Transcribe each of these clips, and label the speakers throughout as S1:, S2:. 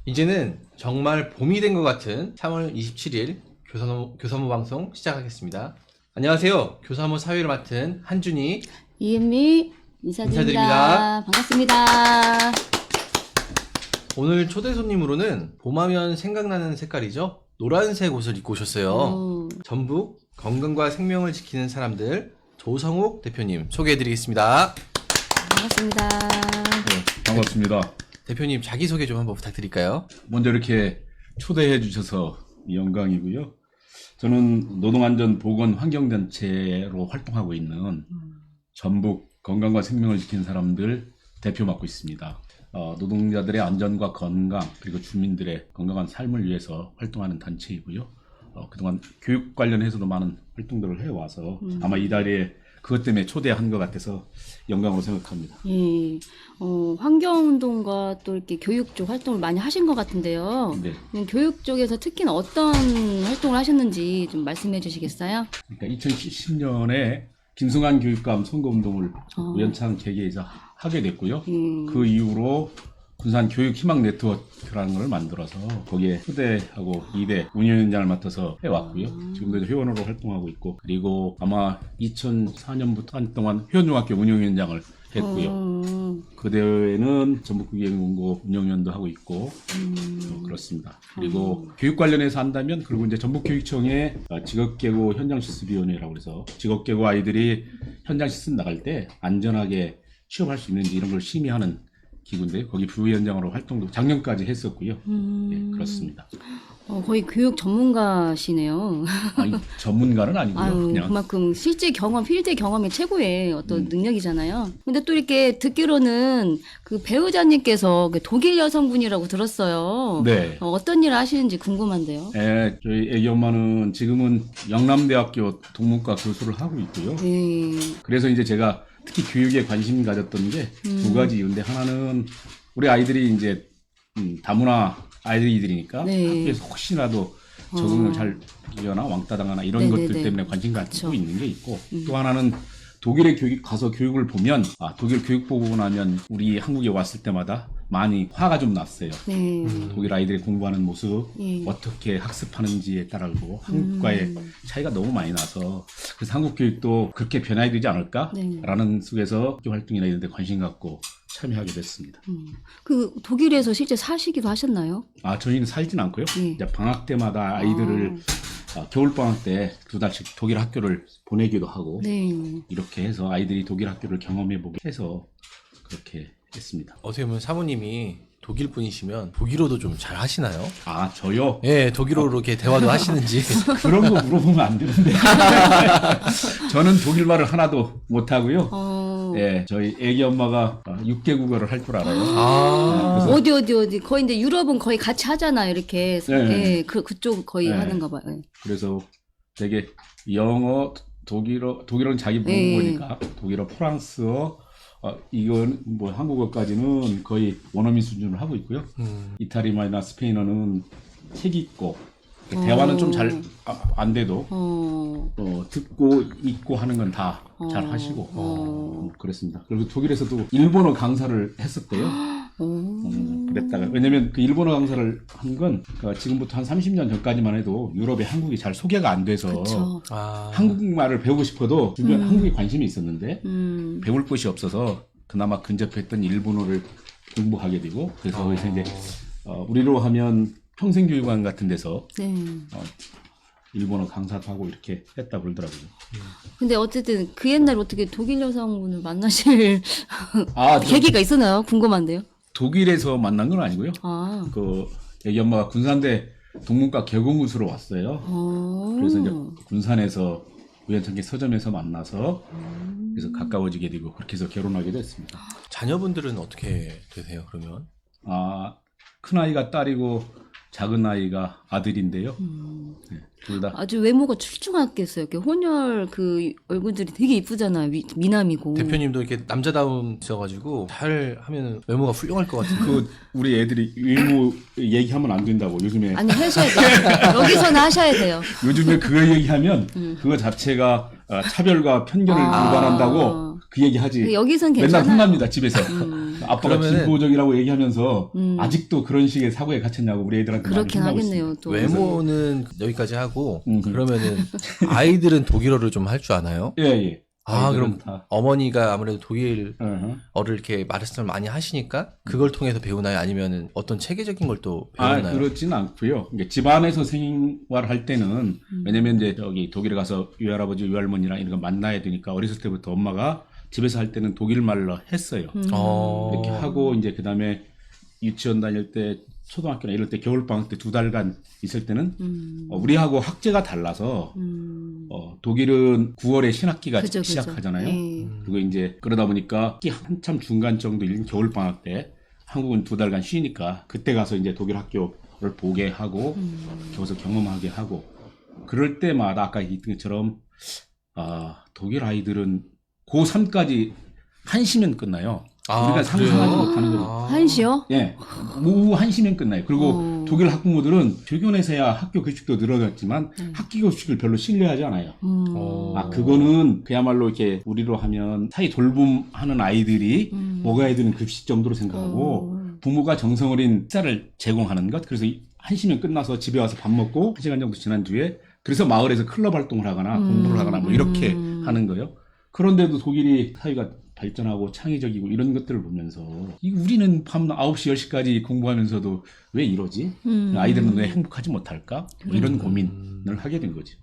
S1: 이제는 정말 봄이 된 것 같은 3월 27일 교사모 방송 시작하겠습니다. 안녕하세요. 교사모 사회를 맡은 한준희,
S2: 이은미 인사드립니다. 반갑습니다.
S1: 오늘 초대 손님으로는 봄하면 생각나는 색깔이죠. 노란색 옷을 입고 오셨어요. 전북 건강과 생명을 지키는 사람들 조성욱 대표님 소개해드리겠습니다.
S2: 반갑습니다.
S3: 네, 반갑습니다.
S1: 대표님 자기소개 좀 한번 부탁드릴까요?
S3: 먼저 이렇게 초대해 주셔서 영광이고요. 저는 노동안전보건환경단체로 활동하고 있는 전북 건강과 생명을 지키는 사람들 대표 맡고 있습니다. 노동자들의 안전과 건강 그리고 주민들의 건강한 삶을 위해서 활동하는 단체이고요. 그동안 교육 관련해서도 많은 활동들을 해와서 아마 이 자리에 그것 때문에 초대한 것 같아서 영광으로 생각합니다.
S2: 예, 환경운동과 또 이렇게 교육 쪽 활동을 많이 하신 것 같은데요.
S3: 네.
S2: 교육 쪽에서 특히는 어떤 활동을 하셨는지 좀 말씀해 주시겠어요?
S3: 그러니까 2010년에 김승환 교육감 선거운동을 우연찮은 계기에서 하게 됐고요. 그 이후로 군산 교육희망 네트워크라는 걸 만들어서 거기에 초대하고 2대 운영위원장을 맡아서 해왔고요. 지금도 회원으로 활동하고 있고, 그리고 아마 2004년부터 한동안 회원중학교 운영위원장을 했고요. 그 대회는 전북국예연구원 운영위원도 하고 있고 그렇습니다. 그리고 교육 관련해서 한다면 그리고 이제 전북교육청의 직업계고 현장실습위원회라고 해서 직업계고 아이들이 현장실습 나갈 때 안전하게 취업할 수 있는지 이런 걸 심의하는 기구인데 거기 부위원장으로 활동도 작년까지 했었고요. 네, 그렇습니다.
S2: 거의 교육 전문가시네요.
S3: 아니, 전문가는 아니고요. 그냥
S2: 그만큼 실제 경험, 필드 경험이 최고의 어떤 능력이잖아요. 근데 또 이렇게 듣기로는 그 배우자님께서 그 독일 여성분이라고 들었어요.
S3: 네.
S2: 어떤 일을 하시는지 궁금한데요.
S3: 네, 저희 애기 엄마는 지금은 영남대학교 동문과 교수를 하고 있고요.
S2: 네.
S3: 그래서 이제 제가 특히 교육에 관심 가졌던 게 두 가지 이유인데 하나는 우리 아이들이 이제 다문화 아이들이니까
S2: 네.
S3: 학교에서 혹시라도 적응을 잘 하거나 왕따 당하나 이런
S2: 네네네.
S3: 것들 때문에 관심 갖고
S2: 그쵸.
S3: 있는 게 있고 또 하나는 독일에 가서 교육을 보면 독일 교육 보고 나면 우리 한국에 왔을 때마다 많이 화가 좀 났어요.
S2: 네.
S3: 독일 아이들이 공부하는 모습
S2: 예.
S3: 어떻게 학습하는지에 따라고 한국과의 차이가 너무 많이 나서 그래서 한국 교육도 그렇게 변화해야 되지 않을까라는 속에서 활동이나 이런 데 관심 갖고 참여하게 됐습니다.
S2: 그 독일에서 실제 사시기도 하셨나요?
S3: 저희는 살진 않고요.
S2: 예.
S3: 이제 방학 때마다 아이들을 겨울 방학 때 2달씩 독일 학교를 보내기도 하고
S2: 네.
S3: 이렇게 해서 아이들이 독일 학교를 경험해보게 해서 그렇게 했습니다.
S1: 어떻게 보면 사모님이 독일 분이시면 독일어도 좀 잘 하시나요?
S3: 저요?
S1: 예, 독일어로 이렇게 대화도 하시는지.
S3: 그런 거 물어보면 안 되는데. 저는 독일말을 하나도 못하고요. 예, 저희 애기 엄마가 6개 국어를 할 줄 알아요.
S2: 어디 거의 이제 유럽은 거의 같이 하잖아요. 이렇게
S3: 네.
S2: 예, 그쪽 거의
S3: 네.
S2: 하는가 봐요. 예.
S3: 그래서 되게 영어, 독일어는 자기 모국어니까 독일어, 프랑스어, 이건 뭐 한국어까지는 거의 원어민 수준을 하고 있고요. 이탈리아나 스페인어는 책 읽고 대화는 좀 잘 안 돼도 듣고 읽고 하는 건 다 잘 하시고 그랬습니다. 그리고 독일에서도 일본어 강사를 했었대요. 그랬다가 왜냐면 그 일본어 강사를 한 건 지금부터 한 30년 전까지만 해도 유럽에 한국이 잘 소개가 안 돼서
S2: 그쵸.
S3: 한국말을 배우고 싶어도 주변 한국에 관심이 있었는데 배울 곳이 없어서 그나마 근접했던 일본어를 공부하게 되고 그래서 거기서 이제 우리로 하면 평생교육원 같은 데서
S2: 네.
S3: 일본어 강사도 하고 이렇게 했다 그러더라고요.
S2: 근데 어쨌든 그 옛날 어떻게 독일 여성분을 만나실
S3: 저
S2: 계기가 있었나요? 궁금한데요.
S3: 독일에서 만난 건 아니고요. 그 애기 엄마가 군산대 동문과 개공우수로 왔어요. 그래서 이제 군산에서 우연찮게 서점에서 만나서 그래서 가까워지게 되고 그렇게 해서 결혼하게 됐습니다.
S1: 자녀분들은 어떻게 되세요, 그러면?
S3: 큰아이가 딸이고 작은 아이가 아들인데요. 네, 둘 다.
S2: 아주 외모가 출중하겠어요. 이렇게 혼혈 그 얼굴들이 되게 이쁘잖아요. 미남이고.
S1: 대표님도 이렇게 남자다우셔가지고 잘 하면 외모가 훌륭할 것 같은데.
S3: 우리 애들이 외모 얘기하면 안 된다고 요즘에.
S2: 아니 하셔야 돼요. 여기서는 하셔야 돼요.
S3: 요즘에 그거 얘기하면 그거 자체가 차별과 편견을 유발한다고 그 얘기 하지.
S2: 여기선
S3: 맨날
S2: 괜찮아요.
S3: 혼납니다 집에서. 아빠가
S1: 그러면은-
S3: 진보적이라고 얘기하면서 아직도 그런 식의 사고에 갇혔냐고 우리 애들한테 많이
S2: 그렇긴
S3: 혼나고
S2: 하겠네요.
S3: 있습니다.
S2: 또
S1: 외모는 여기까지 하고
S3: 음.
S1: 그러면은 아이들은 독일어를 좀 할 줄 아나요?
S3: 예, 예.
S1: 아,
S3: 아이들은
S1: 그럼
S3: 다.
S1: 어머니가 아무래도 독일어를
S3: 어허.
S1: 이렇게 말씀을 많이 하시니까 그걸 통해서 배우나요? 아니면은 어떤 체계적인 걸 또 배우나요?
S3: 그렇지는 않고요. 그러니까 집안에서 생활할 때는 왜냐면 이제 저기 독일에 가서 외할아버지, 외할머니랑 이런 거 만나야 되니까 어렸을 때부터 엄마가 집에서 할 때는 독일 말로 했어요. 이렇게 하고 이제 그다음에 유치원 다닐 때 초등학교나 이럴 때 겨울방학 때 2달간 있을 때는 우리하고 학제가 달라서 독일은 9월에 신학기가
S2: 그죠.
S3: 시작하잖아요.
S2: 예.
S3: 그리고 이제 그러다 보니까 학기 한참 중간 정도 일 겨울방학 때 한국은 2달간 쉬니까 그때 가서 이제 독일 학교를 보게 하고 거기서 경험하게 하고 그럴 때마다 아까 얘기했던 것처럼 독일 아이들은 고3까지 한시면 끝나요. 우리가 상상하지 못하는 거죠.
S2: 한시요?
S3: 예, 오후 1시면 끝나요. 그리고 독일 학부모들은 주변에서야 학교 교식도 늘어났지만 학기 교식을 별로 신뢰하지 않아요. 그거는 그야말로 이렇게 우리로 하면 사회 돌봄하는 아이들이 먹어야 되는 급식 정도로 생각하고 부모가 정성 어린 식사를 제공하는 것. 그래서 1시면 끝나서 집에 와서 밥 먹고 1시간 정도 지난 뒤에 그래서 마을에서 클럽 활동을 하거나 공부를 하거나 뭐 이렇게 하는 거예요. 그런데도 독일이 사회가 발전하고 창의적이고 이런 것들을 보면서 우리는 밤 9시, 10시까지 공부하면서도 왜 이러지? 아이들은 왜 행복하지 못할까? 뭐 이런 고민을 하게 된 거죠.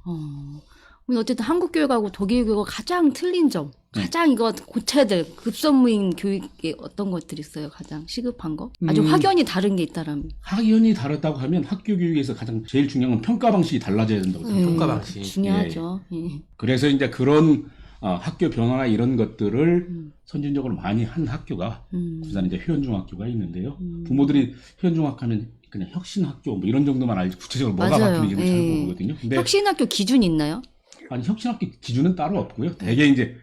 S2: 어쨌든 한국 교육하고 독일 교육하고 가장 틀린 점, 가장 이거 고쳐야 될 급선무인 교육에 어떤 것들이 있어요? 가장 시급한 거? 아주 확연히 다른 게 있다라면.
S3: 확연히 다르다고 하면 학교 교육에서 가장 제일 중요한 건 평가 방식이 달라져야 된다고 생각합니다.
S1: 평가 방식.
S2: 중요하죠. 예.
S3: 그래서 이제 그런 학교 변화나 이런 것들을 선진적으로 많이 한 학교가 부산 이제 효연중학교가 있는데요. 부모들이 효연중학교는 그냥 혁신학교 뭐 이런 정도만 알지 구체적으로 뭐가
S2: 맞아요.
S3: 바뀌는지는 잘 모르거든요. 근데
S2: 혁신학교 기준 있나요?
S3: 아니 혁신학교 기준은 따로 없고요. 대개 이제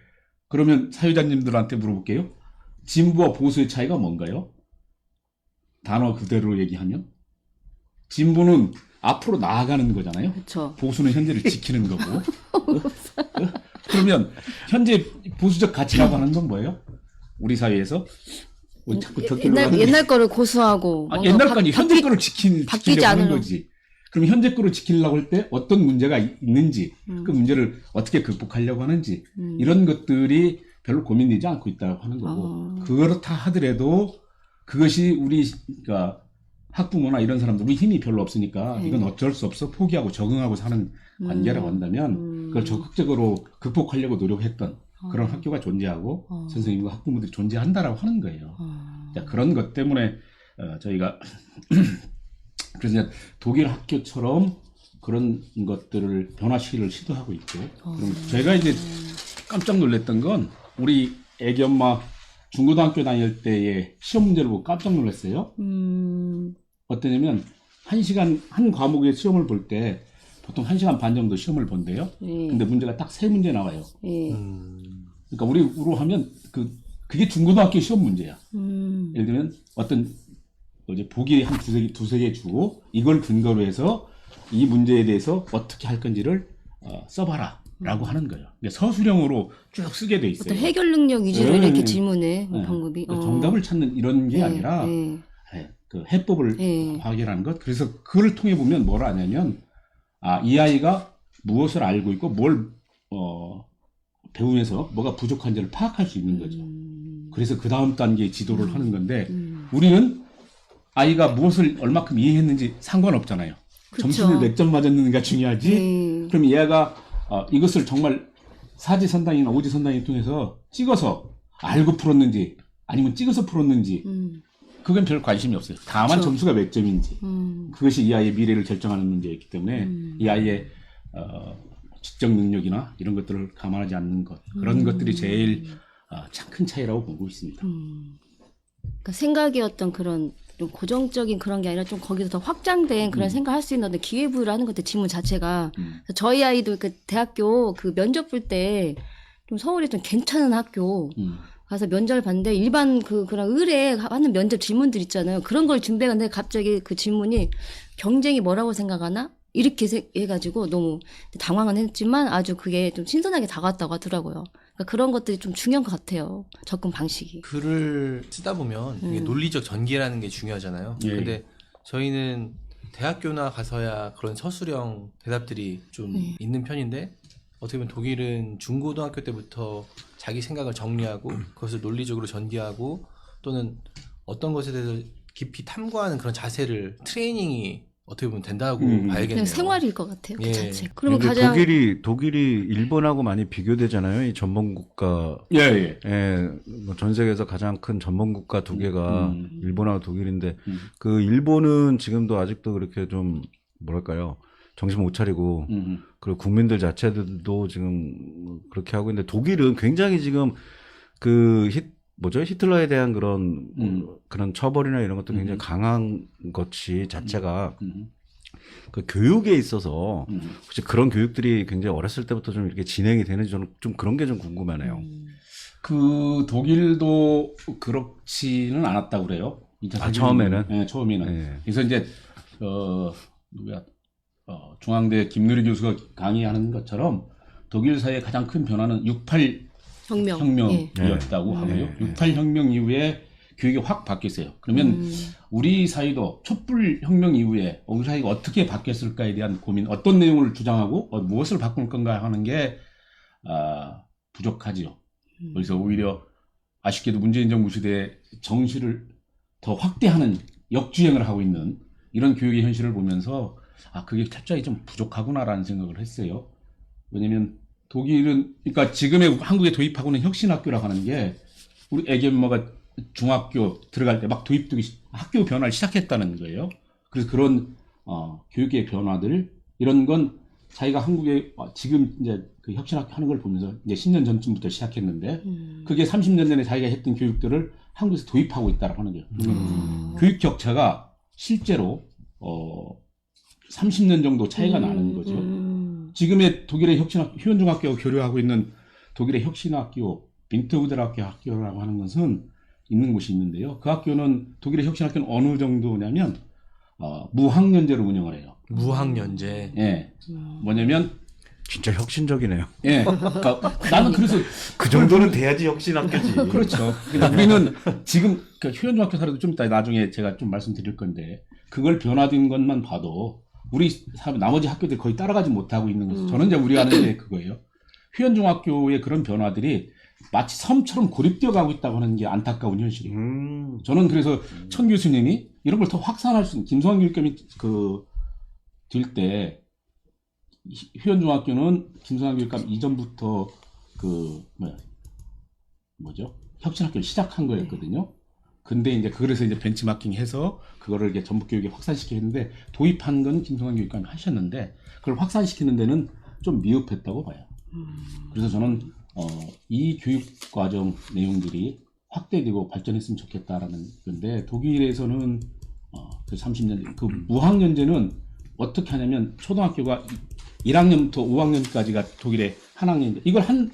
S3: 그러면 사회자님들한테 물어볼게요. 진보와 보수의 차이가 뭔가요? 단어 그대로 얘기하면 진보는 앞으로 나아가는 거잖아요.
S2: 그렇죠.
S3: 보수는 현재를 지키는 거고. 그러면 현재 보수적 가치라고 하는 건 뭐예요? 우리 사회에서 자꾸
S2: 옛날 거를 고수하고
S3: 옛날 거니 현재 거를
S2: 바뀌지
S3: 지키려고 하는
S2: 않으려고.
S3: 거지. 그럼 현재 거를 지키려고 할 때 어떤 문제가 있는지 그 문제를 어떻게 극복하려고 하는지 이런 것들이 별로 고민되지 않고 있다고 하는 거고 그렇다 하더라도 그것이 우리 그러니까 학부모나 이런 사람들 우리 힘이 별로 없으니까 이건 어쩔 수 없어 포기하고 적응하고 사는 관계라고 한다면 그걸 적극적으로 극복하려고 노력했던 그런 학교가 존재하고 선생님과 학부모들이 존재한다라고 하는 거예요. 자, 그런 것 때문에 저희가 그래서 이제 독일 학교처럼 그런 것들을 변화시키를 시도하고 있고 그럼 제가 이제 깜짝 놀랐던 건 우리 애기 엄마 중고등학교 다닐 때의 시험 문제를 보고 깜짝 놀랐어요. 어떠냐면 한 과목의 시험을 볼 때 보통 1시간 반 정도 시험을 본대요. 근데 문제가 딱 3문제 나와요. 그러니까 우리로 하면 그게 중고등학교 시험 문제야. 예를 들면 어떤 이제 보기 한 두세 개 주고 이걸 근거로 해서 이 문제에 대해서 어떻게 할 건지를 써봐라 라고 하는 거예요. 서술형으로 쭉 쓰게 돼 있어요.
S2: 어떤 해결 능력 위주로 이렇게 질문해 방법이.
S3: 정답을 찾는 이런 게 아니라 그 해법을 확인하는 것. 그래서 그걸 통해 보면 뭘 아냐면 이 아이가 무엇을 알고 있고 뭘 배우면서 뭐가 부족한지를 파악할 수 있는 거죠. 그래서 그 다음 단계의 지도를 하는 건데 우리는 아이가 무엇을 얼마큼 이해했는지 상관없잖아요.
S2: 그쵸.
S3: 점수를 몇 점 맞았는가 중요하지. 그럼 얘가 이것을 정말 사지선다이나 오지선다이 통해서 찍어서 알고 풀었는지 아니면 찍어서 풀었는지 그건 별 관심이 없어요. 다만
S2: 그쵸.
S3: 점수가 몇 점인지 그것이 이 아이의 미래를 결정하는 문제이기 때문에 이 아이의 지적 능력이나 이런 것들을 감안하지 않는 것 그런 것들이 제일 큰 차이라고 보고 있습니다.
S2: 그러니까 생각의 어떤 그런 좀 고정적인 그런 게 아니라 좀 거기서 더 확장된 그런 생각할 수 있는 어떤 기회부여를 하는 것들 질문 자체가 저희 아이도 그 대학교 그 면접 볼 때 좀 서울에 좀 괜찮은 학교 가서 면접을 봤는데 일반 그런 의뢰 하는 면접 질문들 있잖아요. 그런 걸 준비했는데 갑자기 그 질문이 경쟁이 뭐라고 생각하나? 이렇게 해가지고 너무 당황은 했지만 아주 그게 좀 신선하게 다가왔다고 하더라고요. 그러니까 그런 것들이 좀 중요한 것 같아요. 접근 방식이.
S1: 글을 쓰다 보면 이게 논리적 전개라는 게 중요하잖아요.
S3: 예.
S1: 근데 저희는 대학교나 가서야 그런 서술형 대답들이 좀 있는 편인데 어떻게 보면 독일은 중고등학교 때부터 자기 생각을 정리하고 그것을 논리적으로 전개하고 또는 어떤 것에 대해서 깊이 탐구하는 그런 자세를 트레이닝이 어떻게 보면 된다고 봐야겠네요.
S2: 그냥 생활일 것 같아요. 그
S1: 예.
S2: 자체. 그러면
S4: 근데
S2: 가장
S4: 독일이 일본하고 많이 비교되잖아요. 이 전범 국가.
S3: 예, 예.
S4: 예, 뭐전 세계에서 가장 큰 전범 국가 두 개가 일본하고 독일인데 그 일본은 지금도 아직도 그렇게 좀 뭐랄까요? 정신 못 차리고 그리고 국민들 자체들도 지금 그렇게 하고 있는데 독일은 굉장히 지금 그 히틀러에 대한 그런 그런 처벌이나 이런 것도 굉장히 강한 것이 자체가 그 교육에 있어서 혹시 그런 교육들이 굉장히 어렸을 때부터 좀 이렇게 진행이 되는지 저는 좀 그런 게 좀 궁금하네요.
S3: 그 독일도 그렇지는 않았다고 그래요.
S4: 처음에는?
S3: 네, 처음에는.
S4: 네.
S3: 그래서 이제 누구야? 중앙대 김누리 교수가 강의하는 것처럼 독일 사회의 가장 큰 변화는 68 혁명이었다고 하고요. 68 혁명 이후에 교육이 확 바뀌었어요. 그러면 우리 사회도 촛불 혁명 이후에 우리 사회가 어떻게 바뀌었을까에 대한 고민, 어떤 내용을 주장하고 무엇을 바꿀 건가 하는 게 부족하지요. 그래서 오히려 아쉽게도 문재인 정부 시대에 정시를 더 확대하는 역주행을 하고 있는 이런 교육의 현실을 보면서 그게 철저히 좀 부족하구나라는 생각을 했어요. 왜냐면 독일은 그러니까 지금의 한국에 도입하고 있는 혁신학교라고 하는 게 우리 애기 엄마가 중학교 들어갈 때 막 도입되기 학교 변화를 시작했다는 거예요. 그래서 그런 교육의 변화들 이런 건 자기가 한국에 지금 이제 그 혁신학교 하는 걸 보면서 이제 10년 전쯤부터 시작했는데 그게 30년 전에 자기가 했던 교육들을 한국에서 도입하고 있다라고 하는 거예요. 교육 격차가 실제로 30년 정도 차이가 나는 거죠. 지금의 독일의 혁신학교, 휴원중학교가 교류하고 있는 독일의 혁신학교, 빈트후델학교 학교라고 하는 것은 있는 곳이 있는데요. 그 학교는 독일의 혁신학교는 어느 정도냐면 무학년제로 운영을 해요.
S1: 무학년제.
S3: 예. 뭐냐면
S4: 진짜 혁신적이네요.
S3: 예. 그러니까 나는 그래서
S4: 그 정도는 돼야지 혁신학교지.
S3: 그렇죠. 그러니까 우리는 지금 휴원중학교 사례도 좀 이따 나중에 제가 좀 말씀드릴 건데 그걸 변화된 것만 봐도 우리 나머지 학교들 거의 따라가지 못하고 있는 거죠. 저는 이제 우리가 하는 게 그거예요. 휴원중학교의 그런 변화들이 마치 섬처럼 고립되어 가고 있다고 하는 게 안타까운 현실이에요. 저는 그래서 천 교수님이 이런 걸 더 확산할 수 있는 김성환 교육감이 될 때 휴원중학교는 김성환 교육감 이전부터 혁신학교를 시작한 거였거든요. 근데 이제 그래서 이제 벤치마킹해서 그거를 이제 전북교육에 확산시켰는데 도입한 건 김성환 교육감이 하셨는데 그걸 확산시키는 데는 좀 미흡했다고 봐요. 그래서 저는 이 교육과정 내용들이 확대되고 발전했으면 좋겠다라는 건데 독일에서는 그 30년 그 무학년제는 어떻게 하냐면 초등학교가 1학년부터 5학년까지가 독일의 한 학년인데 이걸 한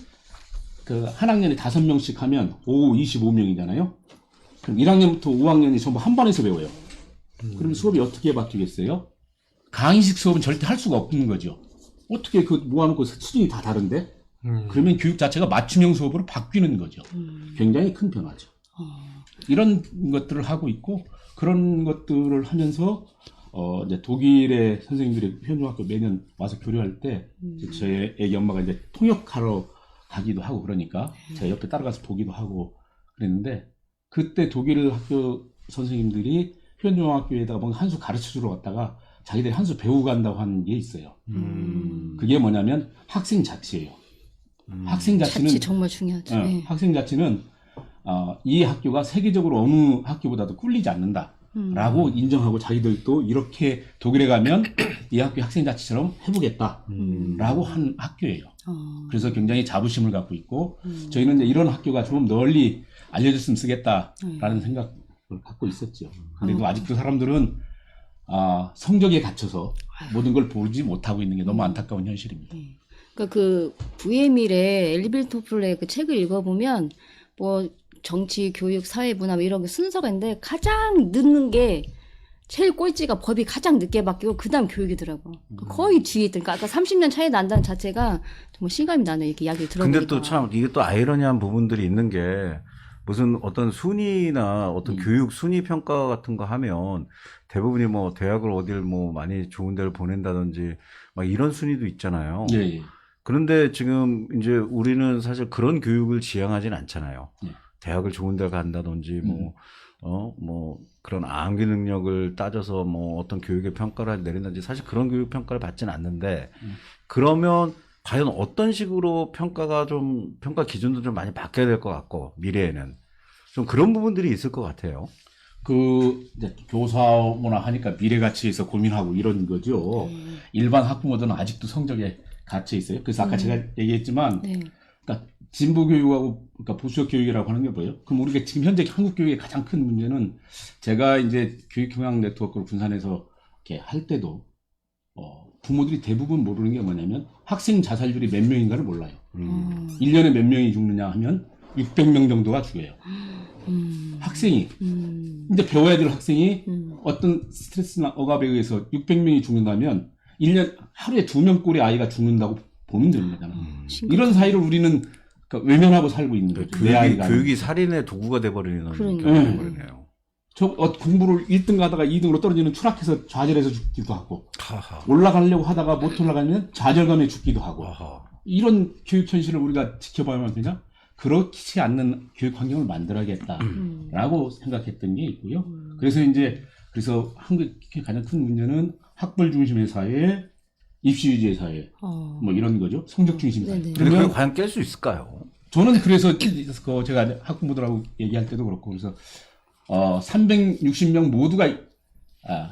S3: 학년에 5명씩 하면 25명이잖아요. 그럼 1학년부터 5학년이 전부 한 반에서 배워요. 그럼 수업이 어떻게 바뀌겠어요? 강의식 수업은 절대 할 수가 없는 거죠. 어떻게 모아놓고 수준이 다 다른데? 그러면 교육 자체가 맞춤형 수업으로 바뀌는 거죠. 굉장히 큰 변화죠. 이런 것들을 하고 있고 그런 것들을 하면서 이제 독일의 선생님들이 휴원중학교 매년 와서 교류할 때 저희 애기 엄마가 이제 통역하러 가기도 하고 그러니까 제가 옆에 따라가서 보기도 하고 그랬는데 그때 독일 학교 선생님들이 휴원중학교에다가 뭔가 한 수 가르쳐주러 갔다가 자기들이 한 수 배우고 간다고 하는 게 있어요. 그게 뭐냐면 학생 자치예요. 학생 자치는
S2: 자치 정말 중요하죠. 네.
S3: 학생 자치는 이 학교가 세계적으로 어느 학교보다도 꿀리지 않는다라고 인정하고 자기들도 이렇게 독일에 가면 이 학교 학생 자치처럼 해보겠다라고 한 학교예요. 그래서 굉장히 자부심을 갖고 있고 저희는 이제 이런 학교가 좀 널리 알려졌으면 쓰겠다라는 생각을 갖고 있었죠. 그래도 아직도 사람들은 성적에 갇혀서 모든 걸 보지 못하고 있는 게 너무 안타까운 현실입니다.
S2: 그러니까 그 VM일의 엘리빌 토플의 그 책을 읽어보면 뭐 정치, 교육, 사회, 문화 뭐 이런 게 순서가 있는데 가장 늦는 게 제일 꼴찌가 법이 가장 늦게 바뀌고 그다음 교육이더라고. 거의 뒤에 있으니까 아까 30년 차이 난다는 자체가 정말 실감이 나네. 이렇게 이야기를 들어보니까.
S4: 근데 또 참 이게 또 아이러니한 부분들이 있는 게 무슨 어떤 순위나 어떤 교육 순위 평가 같은 거 하면 대부분이 뭐 대학을 어딜 뭐 많이 좋은 데를 보낸다든지 막 이런 순위도 있잖아요.
S3: 예, 예.
S4: 그런데 지금 이제 우리는 사실 그런 교육을 지향하진 않잖아요.
S3: 예.
S4: 대학을 좋은 데 간다든지 뭐 그런 암기 능력을 따져서 뭐 어떤 교육의 평가를 내린다든지 사실 그런 교육 평가를 받지는 않는데 그러면 과연 어떤 식으로 평가 기준도 좀 많이 바뀌어야 될 것 같고 미래에는 좀 그런 부분들이 있을 것 같아요.
S3: 이제 교사문화 하니까 미래 가치에서 고민하고 이런 거죠. 일반 학부모들은 아직도 성적에 갇혀 있어요. 그래서 아까 제가 얘기했지만,
S2: 네.
S3: 그러니까 진보 교육하고 그러니까 보수적 교육이라고 하는 게 뭐예요? 그럼 우리가 지금 현재 한국 교육의 가장 큰 문제는 제가 이제 교육경영 네트워크를 군산에서 이렇게 할 때도 부모들이 대부분 모르는 게 뭐냐면 학생 자살률이 몇 명인가를 몰라요. 1년에 몇 명이 죽느냐 하면 600명 정도가 죽어요. 학생이. 근데 배워야 될 학생이 어떤 스트레스나 억압에 의해서 600명이 죽는다면 1년 하루에 2명꼴의 아이가 죽는다고 보면 됩니다. 이런 사이를 우리는 그러니까 외면하고 살고 있는 거죠. 내 아이가.
S4: 교육이 살인의 도구가 돼버리는
S2: 그러니까.
S4: 경우가 돼버리네요.
S3: 공부를 1등 가다가 2등으로 떨어지는 추락해서 좌절해서 죽기도 하고
S4: 하하.
S3: 올라가려고 하다가 못 올라가면 좌절감에 죽기도 하고
S4: 하하.
S3: 이런 교육 현실을 우리가 지켜봐야만 되냐? 그렇지 않는 교육 환경을 만들어야겠다라고 생각했던 게 있고요. 그래서 한국의 가장 큰 문제는 학벌 중심의 사회, 입시 위주의 사회, 뭐 이런 거죠. 성적 중심 사회.
S2: 네네.
S4: 근데 그걸 과연 깰 수 있을까요?
S3: 저는 그래서 제가 학부모들하고 얘기할 때도 그렇고 그래서 360명 모두가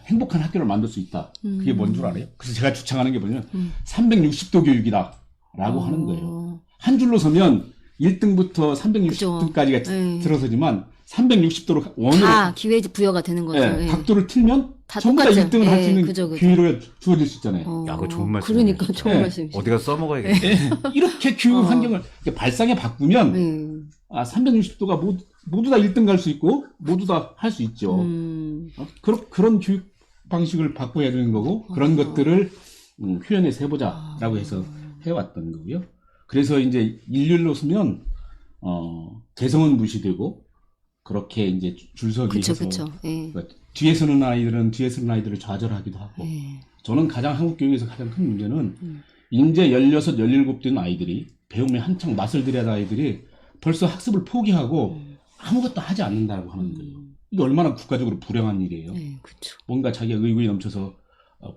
S3: 행복한 학교를 만들 수 있다. 그게 뭔 줄 알아요? 그래서 제가 주창하는 게 뭐냐면 360도 교육이다라고 하는 거예요. 한 줄로 서면 1등부터 360도까지가 들어서지만 360도로 원으로
S2: 다 기회 부여가 되는 거죠.
S3: 예,
S2: 예.
S3: 각도를 틀면
S2: 다
S3: 전부 다
S2: 똑같죠.
S3: 1등을 할 수
S2: 예,
S3: 있는
S2: 그죠.
S3: 기회가 주어질 수 있잖아요.
S4: 야, 그거 좋은 말씀이네요.
S2: 그러니까
S4: 진짜.
S2: 좋은
S3: 예.
S2: 말씀이시죠.
S4: 어디가 써먹어야겠네.
S3: 이렇게 교육 환경을 이렇게 발상에 바꾸면 360도가 모두 다 1등 갈 수 있고 모두 다 할 수 있죠. 그런 교육 방식을 바꿔야 되는 거고 그런 것들을 표현해서 해보자라고 해서 해왔던 거고요. 그래서 이제 일률로 쓰면 개성은 무시되고 그렇게 이제 줄서기 해서
S2: 그쵸. 예.
S3: 뒤에 서는 아이들을 좌절하기도 하고 저는 한국 교육에서 가장 큰 문제는 이제 16, 17 된 아이들이 배움에 한창 맛을 들여야 할 아이들이 벌써 학습을 포기하고 아무것도 하지 않는다고 하는 거예요. 이게 얼마나 국가적으로 불행한 일이에요.
S2: 네, 그렇죠.
S3: 뭔가 자기가 의욕이 넘쳐서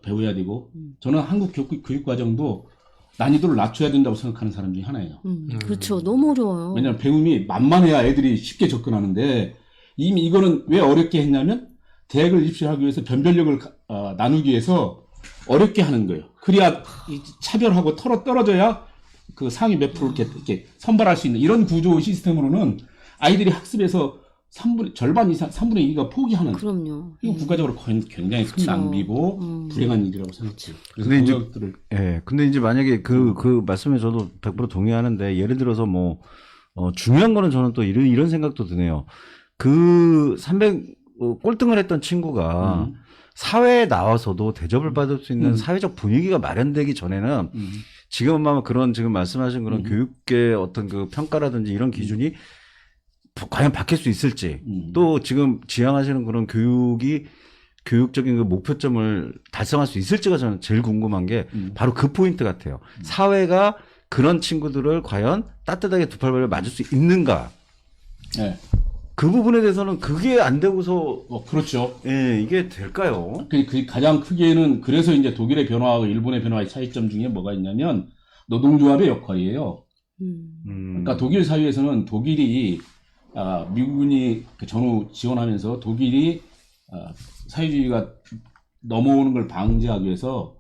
S3: 배워야 되고 저는 한국 교육 과정도 난이도를 낮춰야 된다고 생각하는 사람 중에 하나예요.
S2: 그렇죠. 너무 어려워요.
S3: 왜냐하면 배움이 만만해야 애들이 쉽게 접근하는데 이미 이거는 왜 어렵게 했냐면 대학을 입시하기 위해서 변별력을 나누기 위해서 어렵게 하는 거예요. 그래야 차별하고 떨어져야 그 상위 몇 프로 이렇게 선발할 수 있는 이런 구조 시스템으로는 아이들이 학습에서 절반 이상 3분의 2가 포기하는.
S2: 그럼요.
S3: 이거 국가적으로 굉장히 큰 낭비고 불행한 일이라고 생각해요. 그래서
S4: 근데 이제
S3: 그것들을
S4: 근데 이제 만약에 그 말씀에 저도 100% 동의하는데 예를 들어서 뭐 중요한 거는 저는 또 이런 생각도 드네요. 그 꼴등을 했던 친구가 사회에 나와서도 대접을 받을 수 있는 사회적 분위기가 마련되기 전에는 지금 아마 지금 말씀하신 그런 교육계 어떤 그 평가라든지 이런 기준이 과연 바뀔 수 있을지 또 지금 지향하시는 그런 교육적인 그 목표점을 달성할 수 있을지가 저는 제일 궁금한 게 바로 그 포인트 같아요. 사회가 그런 친구들을 과연 따뜻하게 두 팔 벌려 맞을 수 있는가?
S3: 네.
S4: 그 부분에 대해서는 그게 안 되고서
S3: 그렇죠.
S4: 예, 이게 될까요?
S3: 그 가장 크게는 그래서 이제 독일의 변화하고 일본의 변화의 차이점 중에 뭐가 있냐면 노동조합의 역할이에요. 그러니까 독일 사회에서는 독일이 미군이 전후 지원하면서 독일이 사회주의가 넘어오는 걸 방지하기 위해서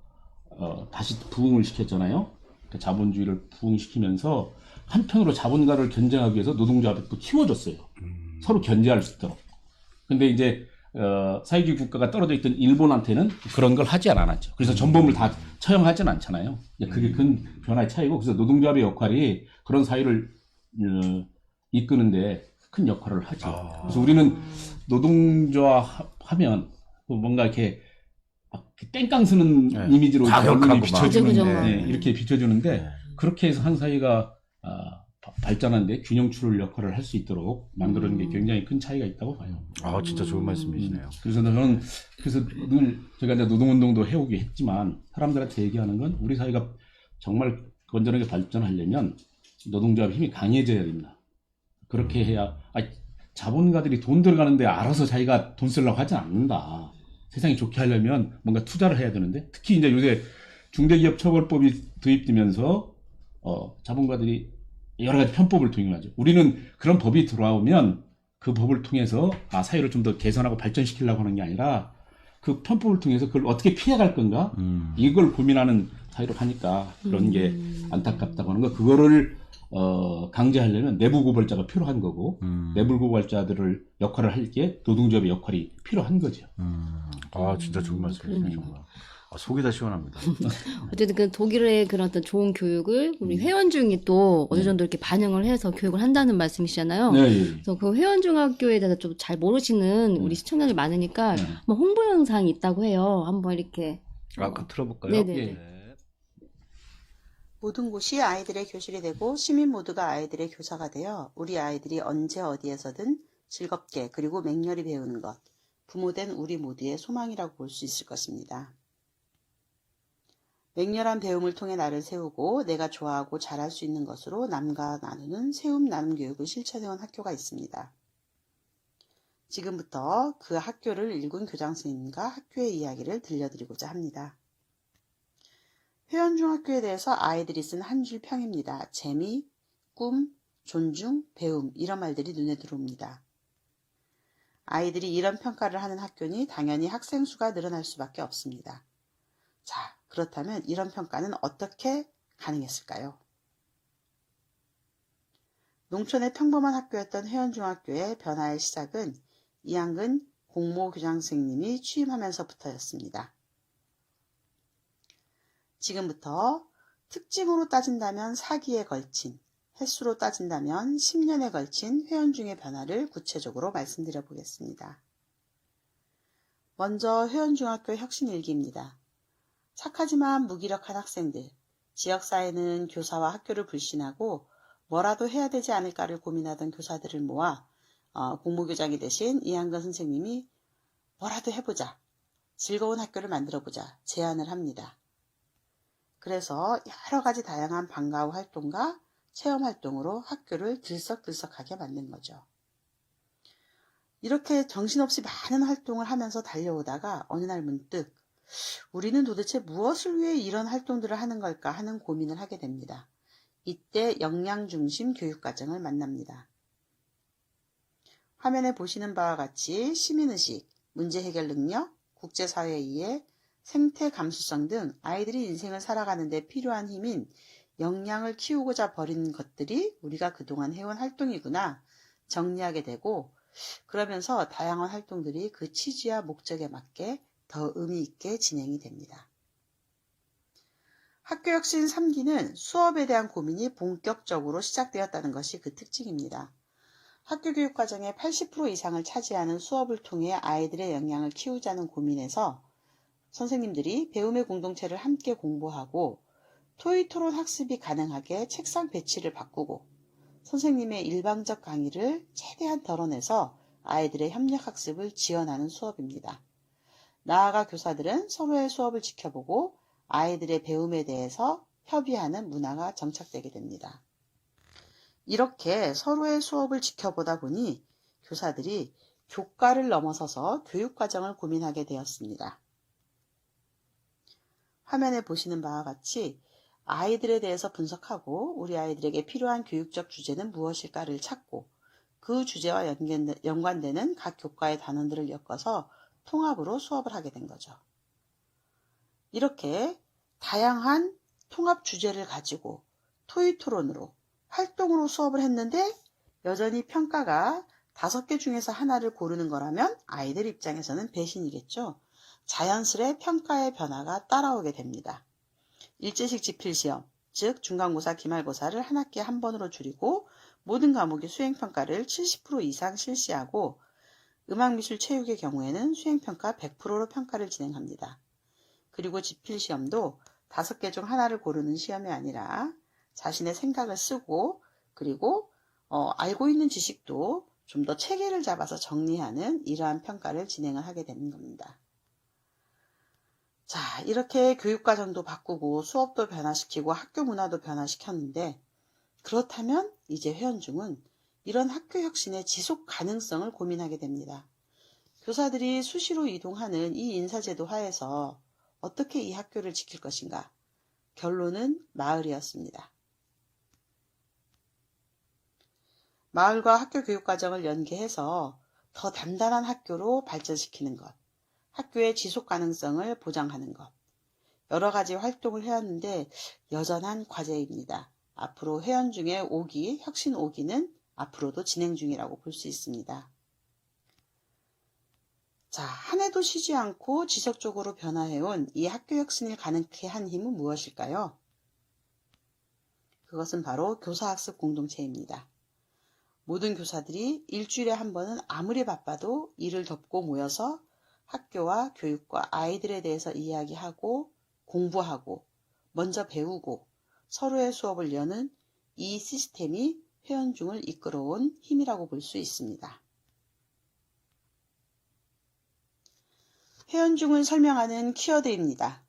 S3: 다시 부흥을 시켰잖아요. 그러니까 자본주의를 부흥시키면서 한편으로 자본가를 견제하기 위해서 노동조합을 또 키워줬어요. 서로 견제할 수 있도록. 근데 이제 사회주의 국가가 떨어져 있던 일본한테는 그런 걸 하지 않았죠. 그래서 전범을 다 처형하지는 않잖아요. 그게 큰 변화의 차이고, 그래서 노동조합의 역할이 그런 사회를 이끄는데 큰 역할을 하죠. 그래서 우리는 노동조합 하면 뭔가 이렇게 땡깡 쓰는
S4: 네.
S3: 이미지로
S4: 과격하고
S3: 언론이
S4: 막.
S3: 비춰주는데
S2: 그죠, 그죠.
S3: 이렇게 비춰주는데
S4: 네.
S3: 그렇게 해서 한 사회가 발전하는데 균형 추를 역할을 할 수 있도록 만드는 게 굉장히 큰 차이가 있다고 봐요.
S4: 아, 진짜 좋은 말씀이시네요.
S3: 그래서 저는 늘 제가 이제 노동운동도 해오기 했지만 사람들한테 얘기하는 건 우리 사회가 정말 건전하게 발전하려면 노동조합 힘이 강해져야 됩니다. 그렇게 해야 자본가들이 돈 들어가는데 알아서 자기가 돈 쓰려고 하지 않는다. 세상이 좋게 하려면 뭔가 투자를 해야 되는데 특히 이제 요새 중대기업처벌법이 도입되면서 자본가들이 여러 가지 편법을 도입하죠. 우리는 그런 법이 들어오면 그 법을 통해서 사회를 좀 더 개선하고 발전시키려고 하는 게 아니라 그 편법을 통해서 그걸 어떻게 피해갈 건가 이걸 고민하는 사회로 가니까 그런 게 안타깝다고 하는 거. 그거를 강제하려면 내부 고발자가 필요한 거고 내부 고발자들을 역할을 할 게 노동조합의 역할이 필요한 거죠.
S4: 아, 진짜 좋은 말씀이시네요. 정말. 속이 다 시원합니다.
S2: 어쨌든 그 독일의 그런 어떤 좋은 교육을 우리 회원중이 또 어느 정도 이렇게 반영을 해서 교육을 한다는 말씀이시잖아요.
S3: 네, 예.
S2: 그래서 그 회원중학교에 대해서 좀 잘 모르시는 우리 시청자들이 많으니까 뭐 홍보 영상이 있다고 해요. 한번 이렇게.
S4: 그 틀어볼까요?
S2: 네네.
S3: 예.
S5: 모든 곳이 아이들의 교실이 되고 시민 모두가 아이들의 교사가 되어 우리 아이들이 언제 어디에서든 즐겁게 그리고 맹렬히 배우는 것, 부모된 우리 모두의 소망이라고 볼 수 있을 것입니다. 맹렬한 배움을 통해 나를 세우고 내가 좋아하고 잘할 수 있는 것으로 남과 나누는 세움 나눔 교육을 실천해온 학교가 있습니다. 지금부터 그 학교를 일군 교장 선생님과 학교의 이야기를 들려드리고자 합니다. 회원중학교에 대해서 아이들이 쓴 한 줄 평입니다. 재미, 꿈, 존중, 배움 이런 말들이 눈에 들어옵니다. 아이들이 이런 평가를 하는 학교니 당연히 학생 수가 늘어날 수밖에 없습니다. 자, 그렇다면 이런 평가는 어떻게 가능했을까요? 농촌의 평범한 학교였던 회원중학교의 변화의 시작은 이한근 공모교장 선생님이 취임하면서부터였습니다. 지금부터 특징으로 따진다면 4기에 걸친, 횟수로 따진다면 10년에 걸친 회원중의 변화를 구체적으로 말씀드려 보겠습니다. 먼저 회원중학교 혁신일기입니다. 착하지만 무기력한 학생들, 지역사회는 교사와 학교를 불신하고 뭐라도 해야 되지 않을까를 고민하던 교사들을 모아 공모교장이 되신 이한근 선생님이 뭐라도 해보자, 즐거운 학교를 만들어보자 제안을 합니다. 그래서 여러 가지 다양한 방과후 활동과 체험활동으로 학교를 들썩들썩하게 만든 거죠. 이렇게 정신없이 많은 활동을 하면서 달려오다가 어느 날 문득 우리는 도대체 무엇을 위해 이런 활동들을 하는 걸까 하는 고민을 하게 됩니다. 이때 역량중심 교육과정을 만납니다. 화면에 보시는 바와 같이 시민의식, 문제해결 능력, 국제사회 이해, 생태 감수성 등 아이들이 인생을 살아가는 데 필요한 힘인 역량을 키우고자 벌인 것들이 우리가 그동안 해온 활동이구나 정리하게 되고 그러면서 다양한 활동들이 그 취지와 목적에 맞게 더 의미 있게 진행이 됩니다. 학교혁신 3기는 수업에 대한 고민이 본격적으로 시작되었다는 것이 그 특징입니다. 학교교육 과정의 80% 이상을 차지하는 수업을 통해 아이들의 역량을 키우자는 고민에서 선생님들이 배움의 공동체를 함께 공부하고 토의토론 학습이 가능하게 책상 배치를 바꾸고 선생님의 일방적 강의를 최대한 덜어내서 아이들의 협력학습을 지원하는 수업입니다. 나아가 교사들은 서로의 수업을 지켜보고 아이들의 배움에 대해서 협의하는 문화가 정착되게 됩니다. 이렇게 서로의 수업을 지켜보다 보니 교사들이 교과를 넘어서서 교육과정을 고민하게 되었습니다. 화면에 보시는 바와 같이 아이들에 대해서 분석하고 우리 아이들에게 필요한 교육적 주제는 무엇일까를 찾고 그 주제와 연관되는 각 교과의 단원들을 엮어서 통합으로 수업을 하게 된 거죠. 이렇게 다양한 통합 주제를 가지고 토의토론으로 활동으로 수업을 했는데 여전히 평가가 5개 중에서 하나를 고르는 거라면 아이들 입장에서는 배신이겠죠. 자연스레 평가의 변화가 따라오게 됩니다. 일제식 지필시험, 즉 중간고사, 기말고사를 한 학기에 한 번으로 줄이고 모든 과목의 수행평가를 70% 이상 실시하고 음악미술체육의 경우에는 수행평가 100%로 평가를 진행합니다. 그리고 지필시험도 5개 중 하나를 고르는 시험이 아니라 자신의 생각을 쓰고 그리고 알고 있는 지식도 좀 더 체계를 잡아서 정리하는 이러한 평가를 진행을 하게 되는 겁니다. 자, 이렇게 교육과정도 바꾸고 수업도 변화시키고 학교 문화도 변화시켰는데 그렇다면 이제 회원중은 이런 학교 혁신의 지속 가능성을 고민하게 됩니다. 교사들이 수시로 이동하는 이 인사제도 하에서 어떻게 이 학교를 지킬 것인가? 결론은 마을이었습니다. 마을과 학교 교육과정을 연계해서 더 단단한 학교로 발전시키는 것, 학교의 지속 가능성을 보장하는 것, 여러 가지 활동을 해왔는데 여전한 과제입니다. 앞으로 회원 중에 5기, 혁신 5기는 앞으로도 진행 중이라고 볼 수 있습니다. 자, 한 해도 쉬지 않고 지속적으로 변화해온 이 학교 혁신을 가능케 한 힘은 무엇일까요? 그것은 바로 교사학습 공동체입니다. 모든 교사들이 일주일에 한 번은 아무리 바빠도 일을 덮고 모여서 학교와 교육과 아이들에 대해서 이야기하고 공부하고 먼저 배우고 서로의 수업을 여는 이 시스템이 회원중을 이끌어온 힘이라고 볼 수 있습니다. 회원중을 설명하는 키워드입니다.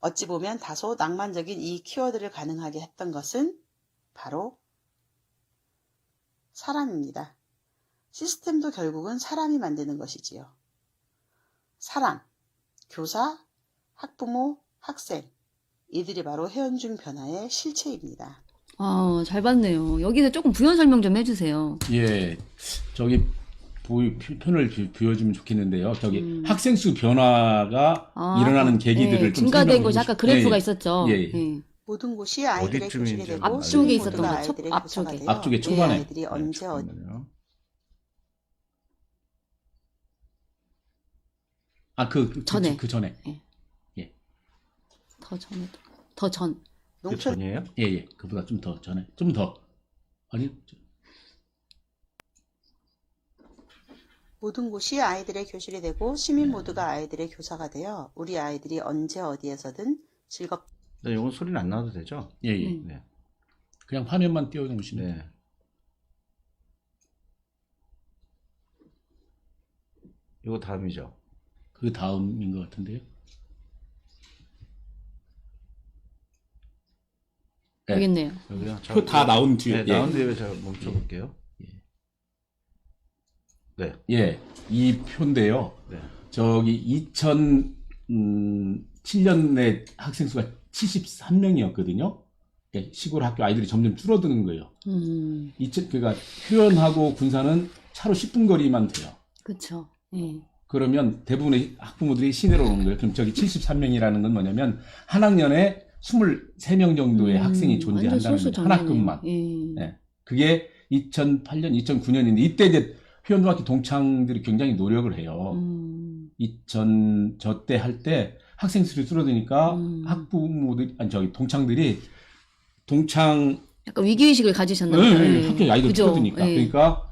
S5: 어찌 보면 다소 낭만적인 이 키워드를 가능하게 했던 것은 바로 사람입니다. 시스템도 결국은 사람이 만드는 것이지요. 사람, 교사, 학부모, 학생, 이들이 바로 회원중 변화의 실체입니다.
S2: 아, 잘 봤네요. 여기서 조금 부연 설명 좀 해주세요.
S3: 예, 저기 표를 비워주면 좋겠는데요. 저기 학생 수 변화가 일어나는 계기들을 좀
S2: 증가된 것이
S3: 설명해
S2: 아까 그래프가
S3: 예,
S2: 있었죠.
S3: 예.
S2: 예.
S5: 모든 곳이 아이들의
S4: 어디쯤인지
S5: 교실이 되고
S2: 앞쪽에
S5: 시민
S2: 있었던
S5: 모두가
S2: 거, 첫
S5: 아이들의
S2: 앞쪽에.
S5: 교사가 되어
S3: 앞쪽에
S5: 이
S3: 초반에.
S5: 아이들이 언제 어디
S4: 잠깐만요.
S2: 전에.
S3: 그 전에.
S2: 더 전.
S4: 그
S5: 농촌
S4: 전이에요?
S3: 예. 그보다 좀 더 전에. 좀 더. 아니,
S5: 모든 곳이 아이들의 교실이 되고 시민 모두가 아이들의 교사가 되어 우리 아이들이 언제 어디에서든 즐겁게
S4: 네, 이건 소리는 안 나도 되죠?
S3: 예.
S4: 네.
S3: 그냥 화면만 띄워놓으시면 돼요.
S4: 네. 이거 다음이죠.
S3: 그 다음인 것 같은데요. 네.
S2: 여기 있네요.
S4: 여기요.
S3: 표 다 나온 뒤에.
S4: 네, 나온 뒤에 제가 멈춰볼게요. 네.
S3: 예. 이 표인데요.
S4: 네.
S3: 저기 2007년에 학생 수가 73명이었거든요. 시골 학교 아이들이 점점 줄어드는 거예요. 그러니까 휴연하고 군산은 차로 10분 거리만 돼요.
S2: 그렇죠. 예.
S3: 그러면 대부분의 학부모들이 시내로 오는 거예요. 그럼 저기 73명이라는 건 뭐냐면 한 학년에 23명 정도의 학생이 존재한다는 거예요. 한 학급만. 네. 그게 2008년, 2009년인데 이때 이제 휴연중학교 동창들이 굉장히 노력을 해요. 저 때 할 때 학생 수를 줄어드니까 학부모들, 동창들이
S2: 약간 위기의식을 가지셨나 봐요.
S3: 네, 학교 아이들
S2: 그죠?
S3: 줄어드니까.
S2: 예.
S3: 그러니까,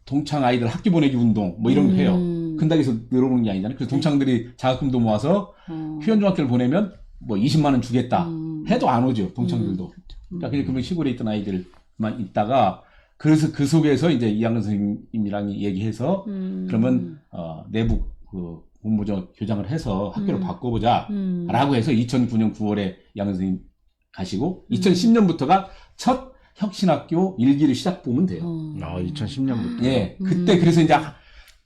S3: 동창 아이들 학교 보내기 운동, 뭐 이런 거 해요. 근당에서 늘어오는 게 아니잖아요. 그래서 동창들이 자금도 모아서 휴연중학교를 보내면 뭐 20만 원 주겠다. 해도 안 오죠, 동창들도. 그러니까 그러면 시골에 있던 아이들만 있다가, 그래서 그 속에서 이제 이학년 선생님이랑 얘기해서, 그러면, 내부 공모전 교장을 해서 학교를 바꿔보자. 라고 해서 2009년 9월에 이학년 선생님 가시고, 2010년부터가 첫 혁신학교 1기를 시작 보면 돼요.
S4: 2010년부터.
S3: 예. 그때 그래서 이제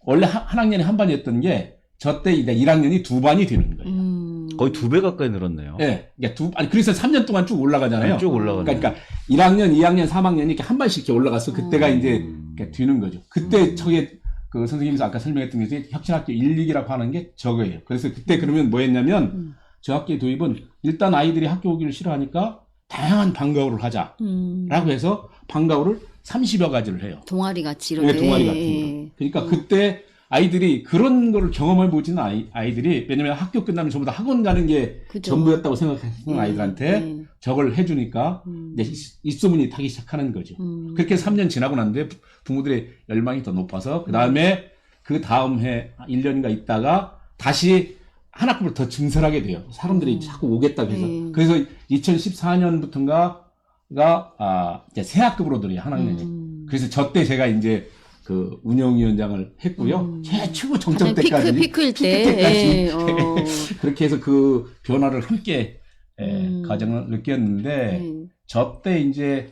S3: 원래 한 학년에 한 반이었던 게 저 때 이제 1학년이 두 반이 되는 거예요.
S4: 거의 2배 가까이 늘었네요.
S3: 예. 그러니까 그래서 3년 동안 쭉 올라가잖아요.
S4: 쭉 올라가네요.
S3: 그러니까 1학년, 2학년, 3학년이 이렇게 한 반씩 이렇게 올라가서 그때가 이제 뒤는 거죠. 그때 저게 그 선생님께서 아까 설명했던 게 혁신학교 1, 2기라고 하는 게 저거예요. 그래서 그때 그러면 뭐 했냐면 저 학교의 도입은 일단 아이들이 학교 오기를 싫어하니까 다양한 방과후를 하자라고 해서 방과후를 30여 가지를 해요.
S2: 동아리 같이 이렇게.
S3: 네, 동아리 같은 거. 그러니까 그때 아이들이 그런 거를 경험해 보지는 아이들이 왜냐면 학교 끝나면 전부 다 학원 가는 게
S2: 그죠.
S3: 전부였다고 생각하는 아이들한테 저걸 해주니까 이제 입소문이 타기 시작하는 거죠. 그렇게 3년 지나고 났는데 부모들의 열망이 더 높아서 그 다음에 그 다음 해 1년인가 있다가 다시 한 학급을 더 증설하게 돼요. 사람들이 자꾸 오겠다고 해서. 그래서 2014년부터인가가 이제 새 학급으로 들어요, 한 학년이. 그래서 저 때 제가 이제 그 운영위원장을 했고요. 최고 정점 때까지.
S2: 피크일 때.
S3: 때까지. 그렇게 해서 그 변화를 함께 과정을 느꼈는데, 저 때 이제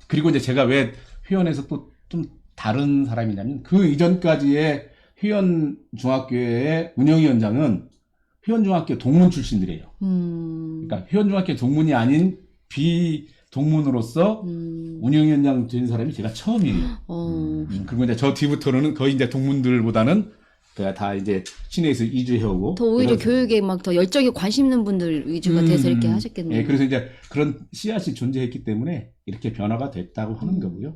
S3: 그리고 이제 제가 왜 회원에서 또 좀 다른 사람이냐면, 그 이전까지의 회원 중학교의 운영위원장은 회원 중학교 동문 출신들이에요. 그러니까 회원 중학교 동문이 아닌 비동문으로서 운영위원장 된 사람이 제가 처음이에요. 그리고 이제 저 뒤부터는 거의 이제 동문들보다는 다 이제 시내에서 이주해오고.
S2: 더 오히려 교육에 막 더 열정이 관심 있는 분들 위주가 돼서 이렇게 하셨겠네요.
S3: 네, 그래서 이제 그런 씨앗이 존재했기 때문에 이렇게 변화가 됐다고 하는 거고요.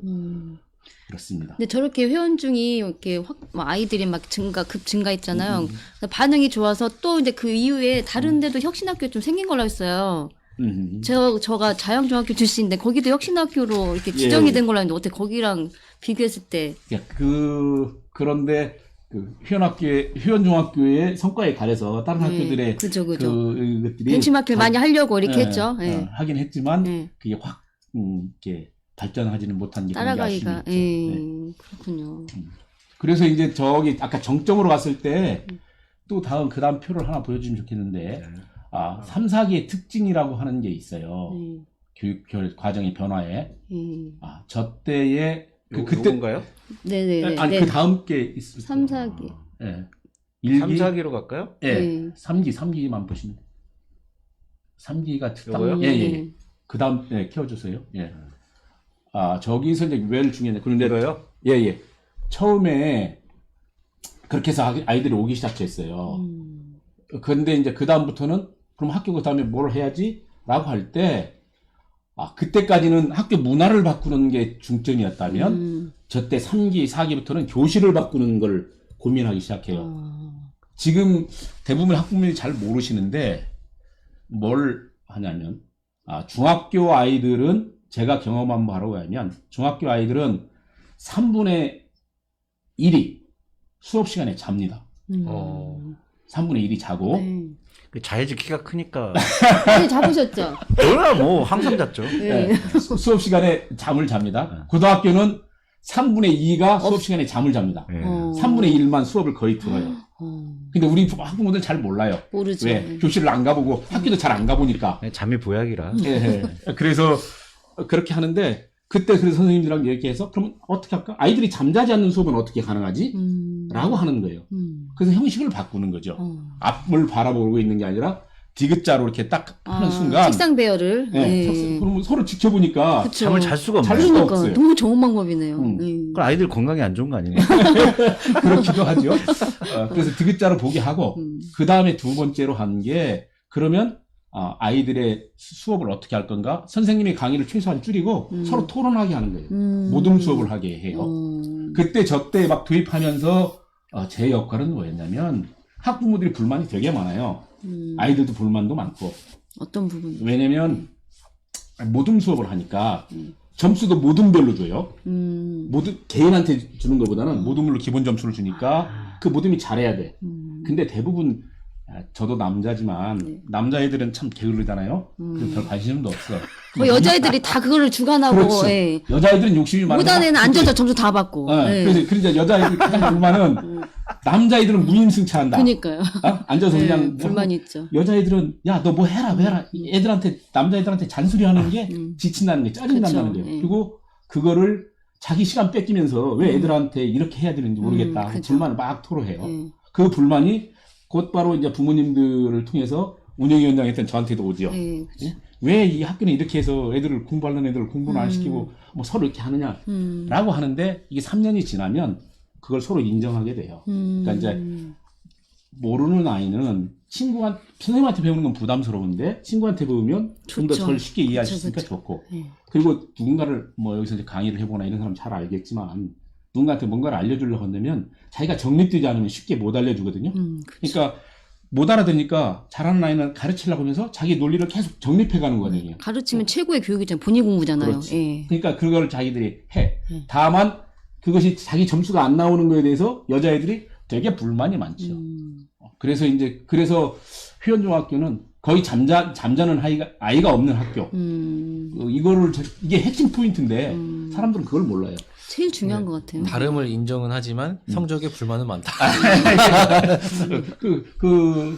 S3: 그렇습니다.
S2: 근데 저렇게 회원 중이 이렇게 아이들이 막 급 증가했잖아요. 반응이 좋아서 또 이제 그 이후에 다른 데도 혁신학교 좀 생긴 걸로 했어요. 저가 자양중학교 출신인데 거기도 혁신학교로 이렇게 지정이 된 걸로 했는데 어떻게 거기랑 비교했을 때?
S3: 그런데 그 회원 중학교의 성과에 가려서 다른 학교들의
S2: 그죠.
S3: 그것들이
S2: 벤치마킹을 많이 하려고 이렇게 했죠.
S3: 하긴 했지만 그게 확 이렇게 발전하지는 못한 게
S2: 따라가기가.
S3: 네.
S2: 그렇군요.
S3: 그래서 이제 저기 아까 정점으로 갔을 때 또 그다음 표를 하나 보여주면 좋겠는데 3, 4기의 특징이라고 하는 게 있어요. 교육 과정의 변화에. 저 때에
S4: 그때인가요?
S2: 네네.
S3: 아니 그 다음 게 있을
S2: 3, 4기.
S3: 네.
S4: 3, 4기로 갈까요?
S3: 네. 3기만 보시면. 3기가
S4: 요거요?
S3: 예. 그 다음 키워주세요. 예. 저기서 이제 왜 중요하냐. 그런데 예. 처음에 그렇게 해서 아이들이 오기 시작했어요. 그런데 이제 그 다음부터는 그럼 학교 그 다음에 뭘 해야지? 라고 할 때, 그때까지는 학교 문화를 바꾸는 게 중점이었다면, 저때 3기, 4기부터는 교실을 바꾸는 걸 고민하기 시작해요. 지금 대부분 학부모님이 잘 모르시는데, 뭘 하냐면, 중학교 아이들은 제가 경험한 바로 하면, 중학교 아이들은 3분의 1이 수업 시간에 잡니다. 3분의 1이 자고.
S4: 자해지 키가 크니까.
S2: 네, 잡으셨죠?
S4: 뭐야, 뭐, 항상 잤죠.
S3: 네. 수업 시간에 잠을 잡니다. 고등학교는 3분의 2가 수업 시간에 잠을 잡니다. 3분의 1만 수업을 거의 들어요. 근데 우리 학부모들 잘 몰라요.
S2: 모르죠.
S3: 왜? 교실을 안 가보고 학교도 잘 안 가보니까.
S4: 잠이 보약이라.
S3: 그래서 그렇게 하는데, 그때 그래서 선생님들이랑 얘기해서 그러면 어떻게 할까? 아이들이 잠자지 않는 수업은 어떻게 가능하지? 라고 하는 거예요. 그래서 형식을 바꾸는 거죠. 앞을 바라보고 있는 게 아니라 디귿자로 이렇게 딱 하는 순간
S2: 책상 배열을
S3: 그러면 서로 지켜보니까
S2: 그쵸.
S4: 잠을 잘 수가 없네요.
S3: 잘 수가 없어요.
S2: 너무 좋은 방법이네요.
S4: 그럼 아이들 건강이 안 좋은 거 아니에요?
S3: 그렇기도 하죠. 그래서 디귿자로 보게 하고 그 다음에 두 번째로 한 게 그러면 아이들의 수업을 어떻게 할 건가? 선생님이 강의를 최소한 줄이고 서로 토론하게 하는 거예요. 모든 수업을 하게 해요. 그때 저 때 막 도입하면서 제 역할은 뭐였냐면 학부모들이 불만이 되게 많아요. 아이들도 불만도 많고.
S2: 어떤 부분?
S3: 왜냐면 모든 수업을 하니까 점수도 모둠별로 줘요. 모든 개인한테 주는 것보다는 모둠으로 기본 점수를 주니까 그 모둠이 잘해야 돼. 근데 대부분 저도 남자지만 남자애들은 참 게으르잖아요. 그래서 별 관심도 없어.
S2: 뭐 여자애들이 다 그거를 주관하고
S3: 그렇죠. 여자애들은 욕심이 많아서
S2: 못한 애는 앉아서 점수 다 받고.
S3: 그래서 여자애들 가장 불만은 남자애들은 무임승차한다.
S2: 그러니까요.
S3: 앉아서 그냥
S2: 불만이 있죠.
S3: 여자애들은 야 너 뭐 해라 애들한테 남자애들한테 잔소리하는 게 지친다는 게 짜증난다는 거예요. 그리고 그거를 자기 시간 뺏기면서 왜 애들한테 이렇게 해야 되는지 모르겠다. 불만을 막 토로해요. 그 불만이 곧바로 이제 부모님들을 통해서 운영위원장 했던 저한테도 오죠. 왜 이 학교는 이렇게 해서 애들을 공부하는 애들을 공부는 안 시키고 뭐 서로 이렇게 하느냐라고 하는데 이게 3년이 지나면 그걸 서로 인정하게 돼요. 그러니까 이제 모르는 아이는 선생님한테 배우는 건 부담스러운데 친구한테 배우면 좀 더 덜 쉽게 이해할 수 있으니까 좋고. 그리고 누군가를 뭐 여기서 이제 강의를 해보거나 이런 사람 잘 알겠지만 누군가한테 뭔가를 알려주려고 한다면 자기가 정립되지 않으면 쉽게 못 알려주거든요. 그러니까 못 알아듣니까 잘하는 아이는 가르치려고 하면서 자기 논리를 계속 정립해가는 거거든요.
S2: 가르치면 최고의 교육이잖아요. 본인 공부잖아요.
S3: 그러니까 그걸 자기들이 해. 다만 그것이 자기 점수가 안 나오는 거에 대해서 여자애들이 되게 불만이 많죠. 그래서 회원중학교는 거의 잠자는 아이가 없는 학교. 이게 핵심 포인트인데 사람들은 그걸 몰라요.
S2: 제일 중요한 것 같아요.
S1: 다름을 인정은 하지만 성적에 불만은 많다.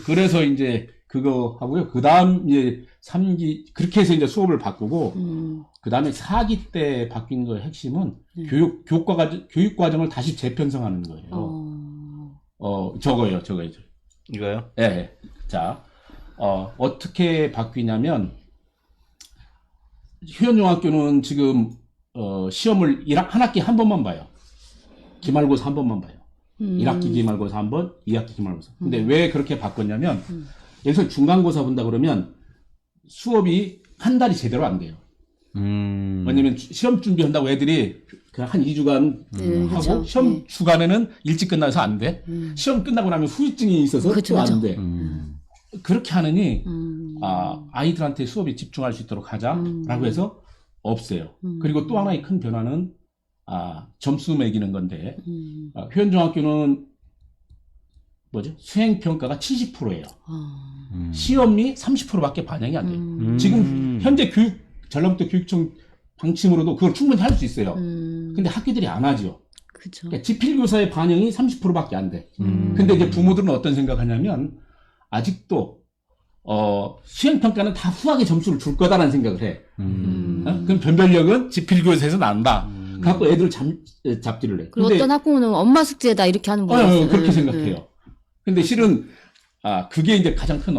S3: 그래서 이제 그거 하고요. 그 다음 이제 3기, 그렇게 해서 이제 수업을 바꾸고, 그 다음에 4기 때 바뀐 거의 핵심은 교육 과정을 다시 재편성하는 거예요. 저거요.
S4: 이거요?
S3: 예. 네. 자, 어떻게 바뀌냐면, 휴연중학교는 지금, 시험을 한 학기 한 번만 봐요. 기말고사 한 번만 봐요. 1학기 기말고사 한 번, 2학기 기말고사. 근데 왜 그렇게 바꿨냐면, 여기서 중간고사 본다 그러면 수업이 한 달이 제대로 안 돼요. 왜냐면 시험 준비한다고 애들이 그냥 한 2주간 하고
S2: 그렇죠.
S3: 시험 주간에는 일찍 끝나서 안 돼. 시험 끝나고 나면 후유증이 있어서
S2: 그렇죠,
S3: 또 안
S2: 그렇죠.
S3: 돼. 그렇게 하느니 아이들한테 수업에 집중할 수 있도록 하자라고 해서 없애요. 그리고 또 하나의 큰 변화는 점수 매기는 건데 휴연중학교는 수행평가가 70%예요. 시험이 30%밖에 반영이 안 돼요. 지금 현재 전라북도 교육청 방침으로도 그걸 충분히 할 수 있어요. 근데 학교들이 안 하죠.
S2: 그죠.
S3: 그러니까 지필교사의 반영이 30%밖에 안 돼. 근데 이제 부모들은 어떤 생각하냐면 아직도 수행평가는 다 후하게 점수를 줄 거다라는 생각을 해. 그럼 변별력은 지필교사에서 난다. 갖고 애들 잡지를 해.
S2: 그리고
S3: 근데
S2: 어떤 학부모는 엄마 숙제다 이렇게 하는 분이 있어요.
S3: 그렇게 생각해요. 근데 실은 그게 이제 가장 큰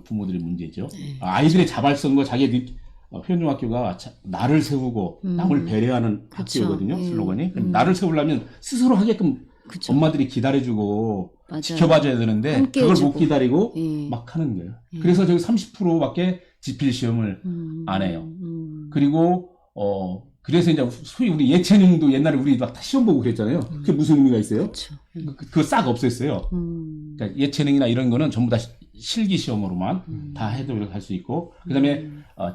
S3: 부모들의 문제죠. 아이들의 자발성과 자기 휴연중학교가 나를 세우고 남을 배려하는
S2: 그쵸.
S3: 학교거든요. 슬로건이. 나를 세우려면 스스로 하게끔
S2: 그쵸.
S3: 엄마들이 기다려주고
S2: 맞아요.
S3: 지켜봐줘야 되는데
S2: 함께
S3: 그걸
S2: 해주고.
S3: 못 기다리고
S2: 예.
S3: 막 하는 거예요. 그래서 저기 30%밖에 지필 시험을 안 해요. 그리고 그래서 이제 소위 우리 예체능도 옛날에 우리 막 다 시험 보고 그랬잖아요. 그게 무슨 의미가 있어요?
S2: 그렇죠.
S3: 그거 싹 없앴어요. 그러니까 예체능이나 이런 거는 전부 다 실기 시험으로만 다 해도 할 수 있고, 그다음에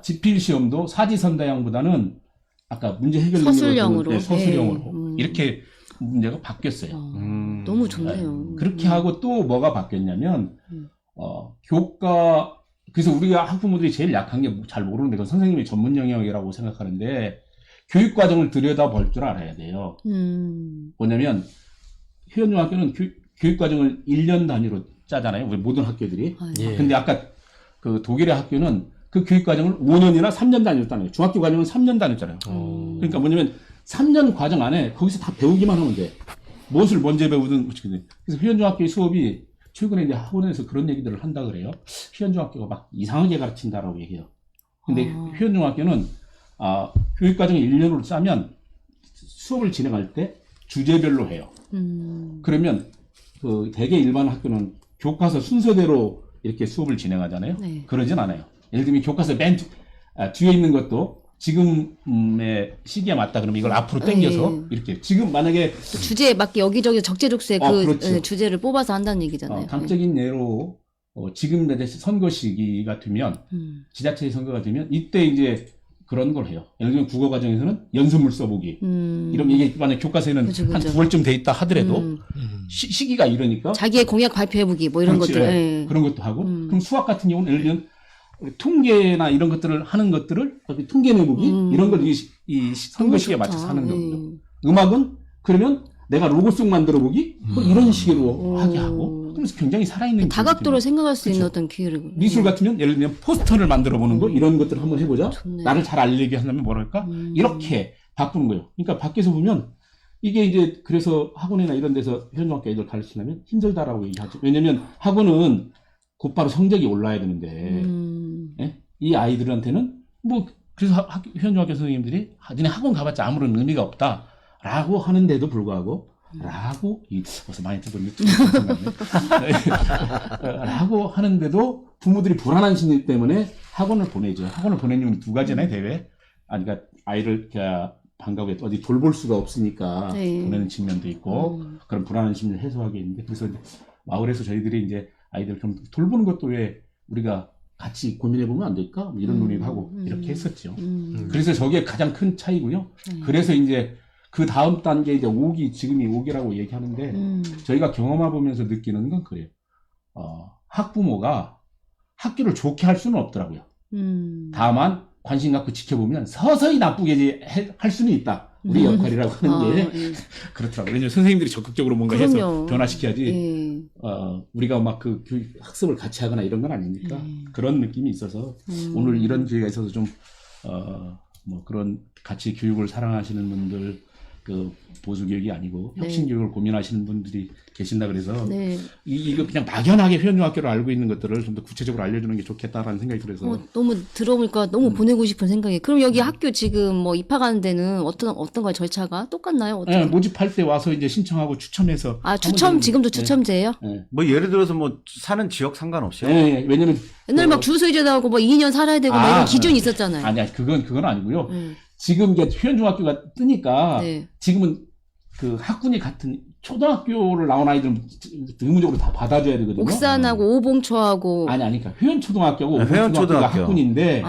S3: 지필 시험도 사지선다형보다는 아까 문제 해결
S2: 서술형으로.
S3: 서술형으로 이렇게 문제가 바뀌었어요.
S2: 너무 좋네요.
S3: 그렇게 하고 또 뭐가 바뀌었냐면 교과, 그래서 우리가 학부모들이 제일 약한 게 잘 모르는데 그건 선생님의 전문 영역이라고 생각하는데 교육 과정을 들여다볼 줄 알아야 돼요. 뭐냐면 휴연중학교는 교육 과정을 1년 단위로 짜잖아요. 우리 모든 학교들이.
S1: 예.
S3: 근데 아까 그 독일의 학교는 그 교육 과정을 5년이나 3년 단위로 짜요. 중학교 과정은 3년 단위잖아요. 그러니까 뭐냐면 3년 과정 안에 거기서 다 배우기만 하면 돼. 무엇을 먼저 배우든. 그래서 휴연중학교의 수업이 최근에 이제 학원에서 그런 얘기들을 한다 그래요. 휴연중학교가 막 이상하게 가르친다라고 얘기해요. 근데 휴연중학교는 교육 과정을 1년으로 짜면 수업을 진행할 때 주제별로 해요. 그러면 그 대개 일반 학교는 교과서 순서대로 이렇게 수업을 진행하잖아요.
S2: 네.
S3: 그러진 않아요. 예를 들면 교과서 맨 뒤에 있는 것도 지금의 시기에 맞다 그러면 이걸 앞으로 당겨서 이렇게 지금 만약에
S2: 주제에 맞게 여기저기 적재적소에
S3: 그렇죠.
S2: 주제를 뽑아서 한다는 얘기잖아요.
S3: 단적인 예로 지금 선거 시기가 되면 지자체 선거가 되면 이때 이제 그런 걸 해요. 예를 들면 국어 과정에서는 연습물 써보기. 이런 이게 만약 교과서에는
S2: 그쵸.
S3: 한 9월쯤 돼 있다 하더라도 시기가 이러니까
S2: 자기의 공약 발표해보기 뭐 이런
S3: 그렇지,
S2: 것들.
S3: 예.
S2: 예.
S3: 그런 것도 하고 그럼 수학 같은 경우는 예를 들면 통계나 이런 것들을 하는 것들을 통계 내보기 이런 걸 이 선거 시기에
S2: 좋다.
S3: 맞춰서 하는 거거든요. 음악은 그러면 내가 로고송 만들어 보기 뭐 이런 식으로 하게 하고 그러면서 굉장히 살아있는
S2: 다각도로 생각할 수 있는
S3: 그쵸.
S2: 어떤 기회를.
S3: 미술 같으면 예를 들면 포스터를 만들어 보는 거 이런 것들을 한번 해보자.
S2: 좋네.
S3: 나를 잘 알리게 하려면 뭐랄까 이렇게 바꾸는 거예요. 그러니까 밖에서 보면 이게 이제 그래서 학원이나 이런 데서 현중학교 애들 가르치려면 힘들다라고 얘기하죠. 왜냐면 학원은 곧바로 성적이 올라야 되는데 예? 이 아이들한테는 뭐 그래서 현중학교 선생님들이 니네 학원 가봤자 아무런 의미가 없다라고 하는데도 불구하고 라고 벌써 많이 들었는데 라고 하는데도 부모들이 불안한 심리 때문에 학원을 보내죠. 학원을 보내는 이유는 두 가지잖아요. 대회. 그러니까 아이를 방과후에 어디 돌볼 수가 없으니까
S2: 네.
S3: 보내는 측면도 있고 그런 불안한 심리를 해소하게 있는데 그래서 마을에서 저희들이 이제 아이들 좀 돌보는 것도 왜 우리가 같이 고민해보면 안 될까? 뭐 이런 논의도 하고 이렇게 했었죠. 그래서 저게 가장 큰 차이고요. 그래서 이제 그 다음 단계 이제 5기, 지금이 5기라고 얘기하는데 저희가 경험해 보면서 느끼는 건 그래요. 학부모가 학교를 좋게 할 수는 없더라고요. 다만 관심 갖고 지켜보면 서서히 나쁘게 할 수는 있다. 우리 역할이라고 하는 게 그렇더라고요. 왜냐면 선생님들이 적극적으로 뭔가 해서
S2: 그럼요.
S3: 변화시켜야지 우리가 막 그 학습을 같이 하거나 이런 건 아니니까 그런 느낌이 있어서 오늘 이런 기회가 있어서 좀 뭐 그런 같이 교육을 사랑하시는 분들 그 보수 교육이 아니고 혁신 교육을 고민하시는 분들이 계신다 그래서 이거 그냥 막연하게 회원중학교를 알고 있는 것들을 좀 더 구체적으로 알려주는 게 좋겠다라는 생각이 들어서
S2: 너무 들어보니까 너무 보내고 싶은 생각이. 그럼 여기 학교 지금 뭐 입학하는 데는 어떤 거야 절차가 똑같나요? 어떻게?
S3: 네, 모집할 때 와서 이제 신청하고 추첨해서
S2: 추첨 지금도 추첨제예요?
S3: 네.
S4: 뭐 예를 들어서 뭐 사는 지역 상관없이요?
S3: 네, 왜냐면
S2: 옛날 막 주소이제 나오고 뭐 2년 살아야 되고 막 이런 기준이 있었잖아요.
S3: 아니야, 그건 아니고요. 지금 이제 회원중학교가 뜨니까 지금은 그 학군이 같은 초등학교를 나온 아이들은 의무적으로 다 받아줘야 되거든요.
S2: 옥산하고 오봉초하고
S3: 아니, 그러니까 회원초등학교하고
S4: 회원초등학교
S3: 학군인데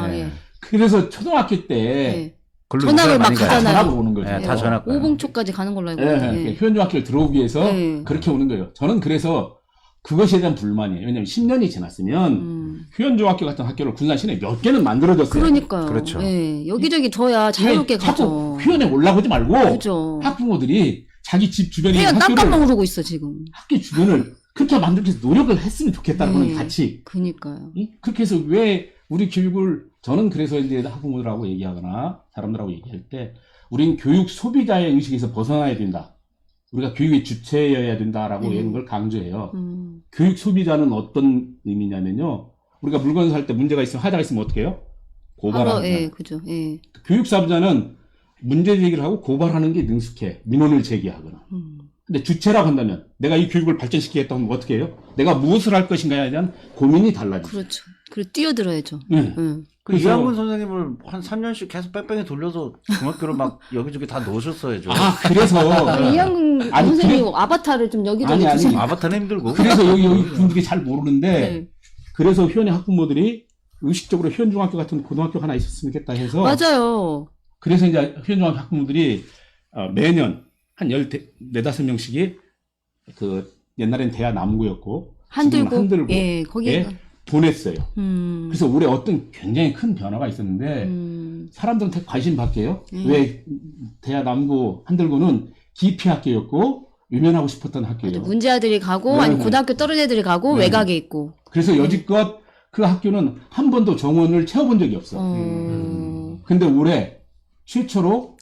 S3: 그래서 초등학교 때
S2: 전학을 막 가잖아요.
S3: 전학을 오는 거죠.
S4: 다 전학.
S2: 오봉초까지 가는 걸로 알고 있는데.
S3: 회원중학교를 들어오기 위해서 그렇게 오는 거예요. 저는 그래서 그것에 대한 불만이에요. 왜냐하면 10년이 지났으면 회원중학교 같은 학교를 군산 시내에 몇 개는 만들어졌어요.
S2: 그러니까요.
S4: 그렇죠.
S2: 여기저기 둬야 자유롭게 가죠.
S3: 회원에 올라오지 말고
S2: 그죠.
S3: 학부모들이 자기 집 주변에
S2: 회원
S3: 있는
S2: 땅값
S3: 학교를
S2: 모르고 있어 지금.
S3: 학교 주변을 그렇게 만들기 위해서 노력을 했으면 좋겠다는 거는 같이.
S2: 그니까요.
S3: 그렇게 해서 왜 우리 교육을 저는 그래서 이제 학부모들하고 얘기하거나 사람들하고 얘기할 때 우리는 교육 소비자의 의식에서 벗어나야 된다. 우리가 교육의 주체여야 된다라고 이런 걸 강조해요. 교육 소비자는 어떤 의미냐면요. 우리가 물건 살 때 문제가 있으면 하자가 있으면 어떻게 해요? 고발하는 거.
S2: 그죠.
S3: 교육 사업자는 문제 제기를 하고 고발하는 게 능숙해. 민원을 제기하거나. 근데 주체라고 한다면 내가 이 교육을 발전시키겠다 하면 어떻게 해요? 내가 무엇을 할 것인가에 대한 고민이 달라지죠.
S2: 그렇죠. 그리고 뛰어들어야죠.
S4: 그 이한근 선생님을 한 3년씩 계속 뺑뺑이 돌려서 중학교를 막 여기저기 다 넣으셨어야죠.
S3: 그래서
S2: 이한근 선생님 아바타를 좀 여기저기
S3: 아니.
S4: 아바타는 힘들고.
S3: 그래서 여기 분들이 잘 모르는데 그래서 회원의 학부모들이 의식적으로 회원중학교 같은 고등학교 하나 있었으면 좋겠다 해서
S2: 맞아요.
S3: 그래서 이제 회원중학교 학부모들이 매년 한 14~15명씩이 그 옛날엔 대하 남구였고
S2: 한들고
S3: 거기에 보냈어요. 그래서 올해 어떤 굉장히 큰 변화가 있었는데 사람들한테 관심 받게요. 왜 대하 남구 한들고는 기피 학교였고 유명하고 싶었던 학교예요.
S2: 문제아들이 가고 아니 고등학교 떨어진 애들이 가고 외곽에 있고.
S3: 그래서 여지껏 그 학교는 한 번도 정원을 채워본 적이 없어. 근데 올해 최초로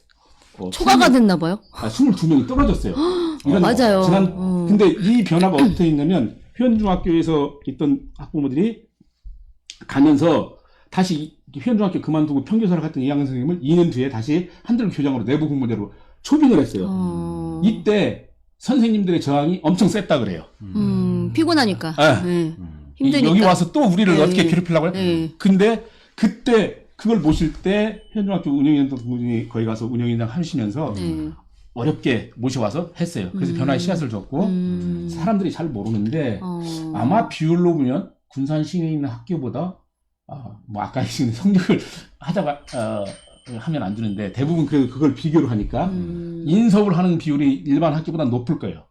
S2: 초과가 됐나 봐요.
S3: 22명이 떨어졌어요. 이건
S2: 맞아요.
S3: 근데 이 변화가 어떻게 있냐면 회원중학교에서 있던 학부모들이 가면서 다시 회원중학교 그만두고 평교사를 갔던 이학년 선생님을 2년 뒤에 다시 한들고 교장으로 내부 공모대로 초빙을 했어요. 이때 선생님들의 저항이 엄청 셌다 그래요.
S2: 피곤하니까. 힘드니까.
S3: 여기 와서 또 우리를 어떻게 괴롭히려고 해요? 근데 그때 그걸 모실 때 현중학교 운영위원장 분이 거기 가서 운영위원장 하시면서 어렵게 모셔와서 했어요. 그래서 변화의 씨앗을 줬고 사람들이 잘 모르는데 아마 비율로 보면 군산 시내에 있는 학교보다 뭐 아까 얘기한 성적을 하다가 하면 안 주는데 대부분 그걸 비교를 하니까 인서울 하는 비율이 일반 학교보다 높을 거예요.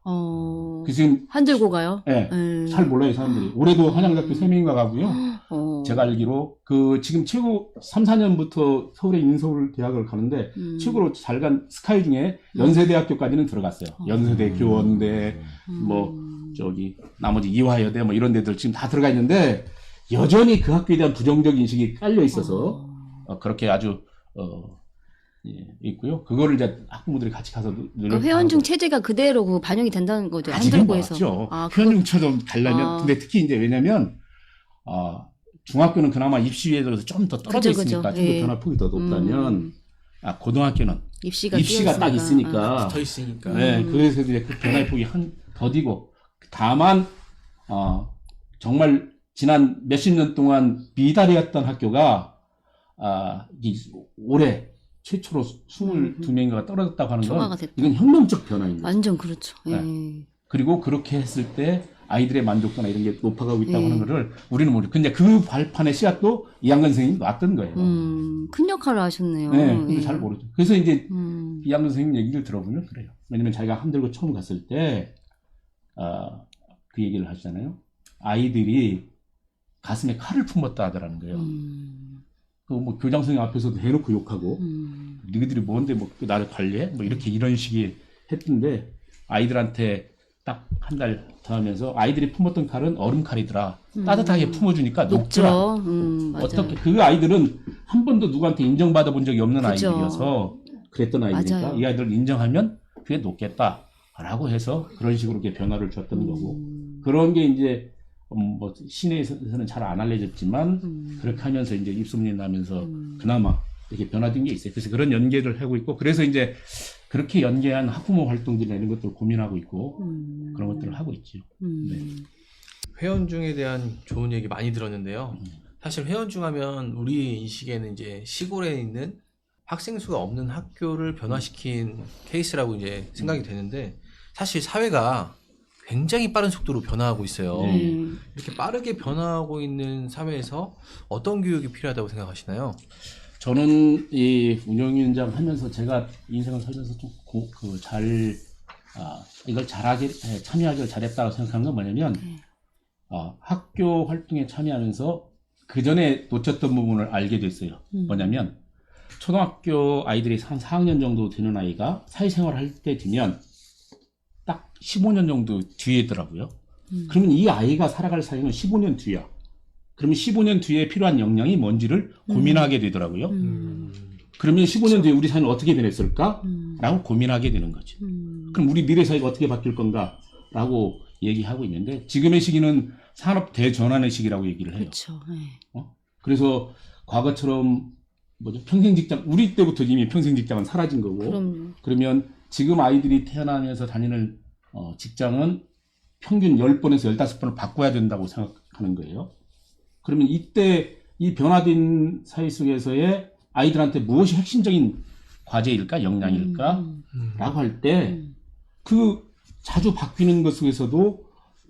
S3: 그 지금
S2: 한들고 가요?
S3: 네, 잘 몰라요 사람들이. 올해도 한양대학교 3명인가 가고요. 제가 알기로 그 지금 최고 3~4년부터 서울의 인서울 대학을 가는데 최고로 잘 간 스카이 중에 연세대학교까지는 들어갔어요. 연세대, 교원대, 뭐 저기 나머지 이화여대 뭐 이런 데들 지금 다 들어가 있는데 여전히 그 학교에 대한 부정적 인식이 깔려 있어서 그렇게 아주 있고요. 그거를 이제 학부모들이 같이 가서
S2: 그 회원중 체제가 그대로 그 반영이 된다는 거죠. 한들고에서.
S3: 회원중처럼 가려면 근데 특히 이제 왜냐면 중학교는 그나마 입시에 들어서 좀 더 떨어져 있으니까 좀 더 변화폭이 더 높다면 고등학교는 입시가 딱 있으니까
S1: 붙어 있으니까.
S3: 네, 그래서 이제 그 변화의 폭이 더디고 다만 정말 지난 몇십 년 동안 미달이었던 학교가 올해 최초로 22명인가 떨어졌다고 하는 건 이건 혁명적 변화입니다.
S2: 완전 그렇죠.
S3: 네. 그리고 그렇게 했을 때 아이들의 만족도나 이런 게 높아가고 있다고 하는 거를 우리는 모르죠. 근데 그 발판의 씨앗도 이양근 선생님이 놨던 거예요.
S2: 큰 역할을 하셨네요.
S3: 네, 근데
S2: 예.
S3: 잘 모르죠. 그래서 이제 이양근 선생님 얘기를 들어보면 그래요. 왜냐면 자기가 함들고 처음 갔을 때, 그 얘기를 하시잖아요. 아이들이 가슴에 칼을 품었다 하더라는 거예요. 그 뭐 교장 선생님 앞에서도 해놓고 욕하고, 너희들이 뭔데 뭐 나를 관리해? 뭐 이렇게 이런 식의 했던데, 아이들한테 딱 한 달 더 하면서 아이들이 품었던 칼은 얼음칼이더라. 따뜻하게 품어주니까 녹더라.
S2: 맞아요.
S3: 어떻게 그 아이들은 한 번도 누구한테 인정받아 본 적이 없는
S2: 그죠.
S3: 아이들이어서 그랬던 아이들이니까
S2: 맞아요.
S3: 이 아이들을 인정하면 그게 높겠다라고 해서 그런 식으로 이렇게 변화를 줬던 거고 그런 게 이제 뭐 시내에서는 잘 안 알려졌지만 그렇게 하면서 이제 입소문이 나면서 그나마 이렇게 변화된 게 있어요. 그래서 그런 연계를 하고 있고 그래서 이제 그렇게 연계한 학부모 활동들이나 이런 것들을 고민하고 있고 그런 것들을 하고 있죠. 네.
S1: 회원중에 대한 좋은 얘기 많이 들었는데요. 사실 회원중 하면 우리 인식에는 이제 시골에 있는 학생 수가 없는 학교를 변화시킨 케이스라고 이제 생각이 되는데 사실 사회가 굉장히 빠른 속도로 변화하고 있어요. 이렇게 빠르게 변화하고 있는 사회에서 어떤 교육이 필요하다고 생각하시나요?
S3: 저는 이 운영위원장 하면서 제가 인생을 살면서 좀 이걸 참여하기를 잘했다고 생각한 건 뭐냐면, 학교 활동에 참여하면서 그 전에 놓쳤던 부분을 알게 됐어요. 뭐냐면, 초등학교 아이들이 한 4학년 정도 되는 아이가 사회생활 할 때 되면 딱 15년 정도 뒤에더라고요. 그러면 이 아이가 살아갈 사회는 15년 뒤야. 그러면 15년 뒤에 필요한 역량이 뭔지를 고민하게 되더라고요. 그러면 15년 뒤에 우리 사회는 어떻게 변했을까? 라고 고민하게 되는 거죠. 그럼 우리 미래 사회가 어떻게 바뀔 건가? 라고 얘기하고 있는데 지금의 시기는 산업 대전환의 시기라고 얘기를 해요.
S2: 그렇죠. 네.
S3: 그래서 과거처럼 평생 직장, 우리 때부터 이미 평생 직장은 사라진 거고
S2: 그럼요.
S3: 그러면 지금 아이들이 태어나면서 다니는 직장은 평균 10번에서 15번을 바꿔야 된다고 생각하는 거예요. 그러면 이때 이 변화된 사회 속에서의 아이들한테 무엇이 핵심적인 과제일까, 역량일까? 라고 할 때 그 자주 바뀌는 것 속에서도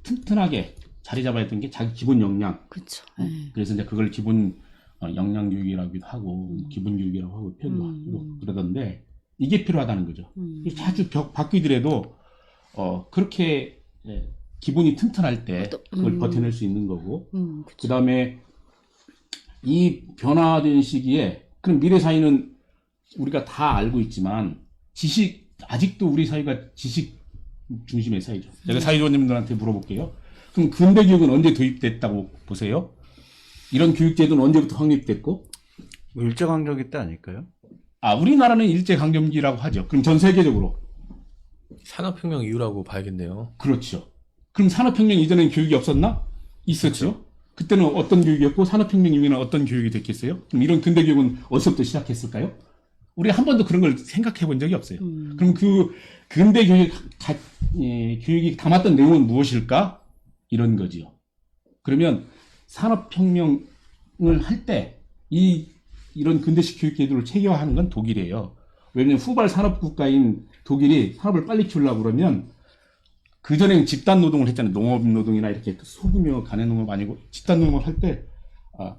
S3: 튼튼하게 자리 잡아야 되는 게 자기 기본 역량.
S2: 그렇죠.
S3: 그래서 이제 그걸 기본 역량 교육이라고도 하고 기본 교육이라고 하고 표현도 하고 그러던데 이게 필요하다는 거죠. 자주 바뀌더라도 그렇게 기본이 튼튼할 때 그걸 버텨낼 수 있는 거고 그 다음에 이 변화된 시기에 그럼 미래 사회는 우리가 다 알고 있지만 아직도 우리 사회가 지식 중심의 사회죠. 제가 사회자님들한테 물어볼게요. 그럼 근대 교육은 언제 도입됐다고 보세요? 이런 교육제도는 언제부터 확립됐고?
S4: 뭐 일제강점기 때 아닐까요?
S3: 우리나라는 일제강점기라고 하죠. 그럼 전 세계적으로?
S1: 산업혁명 이후라고 봐야겠네요.
S3: 그렇죠. 그럼 산업혁명 이전엔 교육이 없었나? 있었죠. 그때는 어떤 교육이었고 산업혁명 이후에는 어떤 교육이 됐겠어요? 그럼 이런 근대 교육은 어디서부터 시작했을까요? 우리 한 번도 그런 걸 생각해 본 적이 없어요. 그럼 그 근대 교육이 담았던 내용은 무엇일까? 이런 거지요. 그러면 산업혁명을 할 때 이런 근대식 교육 제도를 체계화하는 건 독일이에요. 왜냐하면 후발 산업국가인 독일이 산업을 빨리 키우려고 그러면 그전에는 집단 노동을 했잖아요. 농업 노동이나 이렇게 소규모 가내 농업 아니고 집단 농업을 할 때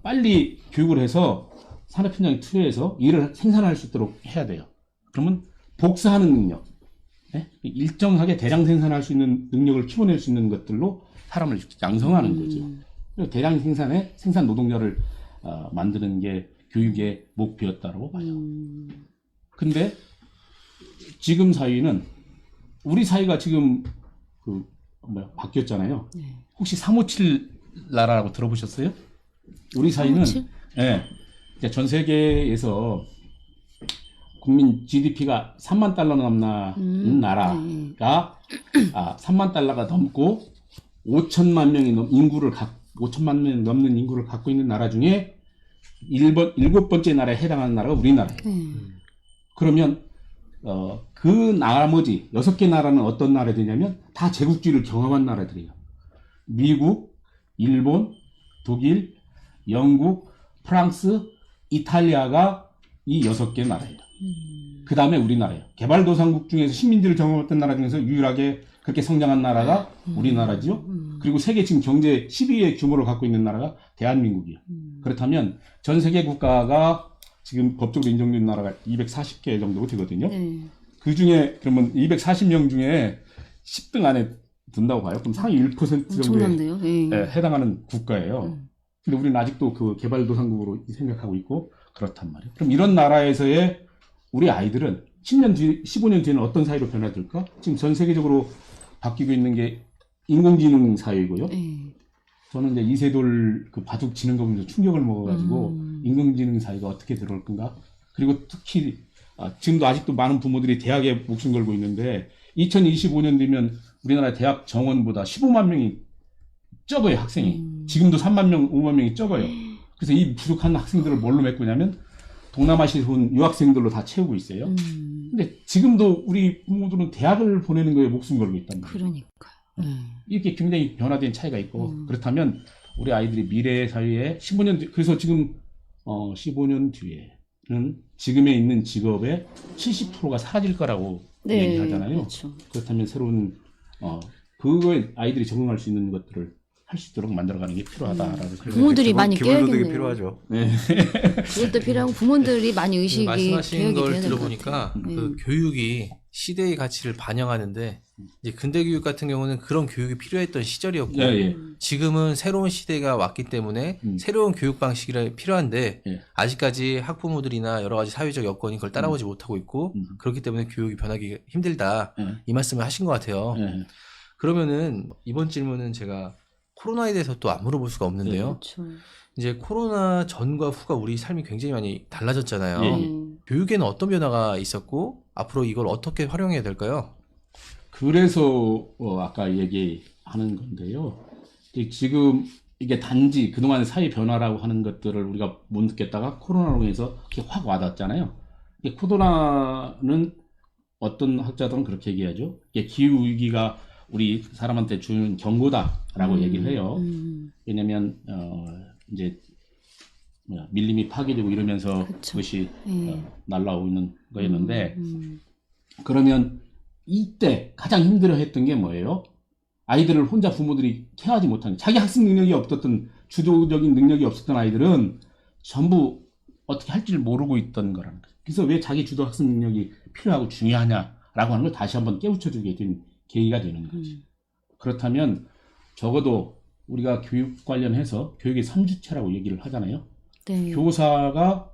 S3: 빨리 교육을 해서 산업 현장에 투여해서 일을 생산할 수 있도록 해야 돼요. 그러면 복사하는 능력, 일정하게 대량 생산할 수 있는 능력을 키워낼 수 있는 것들로 사람을 양성하는 거죠. 대량 생산 노동자를 만드는 게 교육의 목표였다고 봐요. 근데 지금 사회는 우리 사회가 지금 바뀌었잖아요. 혹시 357 나라라고 들어보셨어요? 우리 사회는
S2: 357?
S3: 전 세계에서 국민 GDP가 3만 달러 넘는 나라가 3만 달러가 넘고 5천만 명이 넘는 인구를 갖고 있는 나라 중에 7번째 나라에 해당하는 나라가 우리나라예요. 그러면 그 나머지 6개 나라는 어떤 나라들이냐면 다 제국주의를 경험한 나라들이에요. 미국, 일본, 독일, 영국, 프랑스, 이탈리아가 이 6개 나라예요. 그 다음에 우리나라예요. 개발도상국 중에서 식민지를 경험했던 나라 중에서 유일하게 그 그렇게 성장한 나라가 우리나라지요. 그리고 세계 지금 경제 10위의 규모를 갖고 있는 나라가 대한민국이요. 그렇다면 전 세계 국가가 지금 법적으로 인정된 나라가 240개 정도 되거든요.
S2: 네.
S3: 그 중에 그러면 240명 중에 10등 안에 든다고 봐요. 그럼 상위 1% 정도에
S2: 엄청난데요. 네.
S3: 해당하는 국가예요. 근데 우리는 아직도 그 개발도상국으로 생각하고 있고 그렇단 말이에요. 그럼 이런 나라에서의 우리 아이들은 10년 뒤, 15년 뒤에는 어떤 사회로 변화될까? 지금 전 세계적으로 바뀌고 있는 게 인공지능 사회이고요.
S2: 네.
S3: 저는 이제 이세돌 그 바둑 지는 거 보면서 충격을 먹어가지고 인공지능 사회가 어떻게 들어올 건가? 그리고 특히 지금도 아직도 많은 부모들이 대학에 목숨 걸고 있는데 2025년 되면 우리나라 대학 정원보다 15만 명이 적어요, 학생이. 지금도 3만 명, 5만 명이 적어요. 그래서 이 부족한 학생들을 뭘로 메꾸냐면 동남아시아에서 온 유학생들로 다 채우고 있어요. 근데 지금도 우리 부모들은 대학을 보내는 거에 목숨 걸고 있단 말이에요.
S2: 그러니까요.
S3: 이렇게 굉장히 변화된 차이가 있고 그렇다면 우리 아이들이 미래 사회에 15년 뒤, 그래서 지금 15년 뒤에는 지금에 있는 직업의 70%가 사라질 거라고
S2: 네,
S3: 얘기하잖아요.
S2: 그렇죠.
S3: 그렇다면 새로운 그거에 아이들이 적응할 수 있는 것들을 할 수 있도록 만들어가는 게 필요하다라고 생각해요.
S2: 부모들이 많이
S4: 기본소득이
S2: 깨야겠네요.
S4: 필요하죠.
S3: 네.
S2: 그것도 필요하고 부모들이 많이 의식이
S1: 말씀하신
S2: 교육이
S1: 걸
S2: 돼야 될것
S1: 들어보니까
S2: 같아요.
S1: 그 교육이 시대의 가치를 반영하는데 이제 근대 교육 같은 경우는 그런 교육이 필요했던 시절이었고
S3: 예, 예.
S1: 지금은 새로운 시대가 왔기 때문에 새로운 교육 방식이 필요한데
S3: 예.
S1: 아직까지 학부모들이나 여러 가지 사회적 여건이 그걸 따라오지 못하고 있고 그렇기 때문에 교육이 변하기 힘들다 이 말씀을 하신 것 같아요.
S3: 예.
S1: 그러면은 이번 질문은 제가 코로나에 대해서 또 안 물어볼 수가 없는데요.
S2: 그렇죠.
S1: 이제 코로나 전과 후가 우리 삶이 굉장히 많이 달라졌잖아요.
S3: 예.
S1: 교육에는 어떤 변화가 있었고 앞으로 이걸 어떻게 활용해야 될까요?
S3: 그래서 아까 얘기하는 건데요. 지금 이게 단지 그동안 사회 변화라고 하는 것들을 우리가 못 느꼈다가 코로나로 인해서 이렇게 확 와닿았잖아요. 이 코로나는 어떤 학자들은 그렇게 얘기하죠. 이게 기후 위기가 우리 사람한테 주는 경고다라고 얘기를 해요. 왜냐면 이제 밀림이 파괴되고 이러면서
S2: 그쵸.
S3: 그것이
S2: 예.
S3: 날라오는 거였는데 그러면 이때 가장 힘들어했던 게 뭐예요? 아이들을 혼자 부모들이 케어하지 못하는 자기 학습 능력이 없었던 주도적인 능력이 없었던 아이들은 전부 어떻게 할지를 모르고 있던 거라는 거죠. 그래서 왜 자기 주도 학습 능력이 필요하고 중요하냐라고 하는 걸 다시 한번 깨우쳐주게 된 계기가 되는 거죠. 그렇다면 적어도 우리가 교육 관련해서 교육의 3주체라고 얘기를 하잖아요.
S2: 네.
S3: 교사가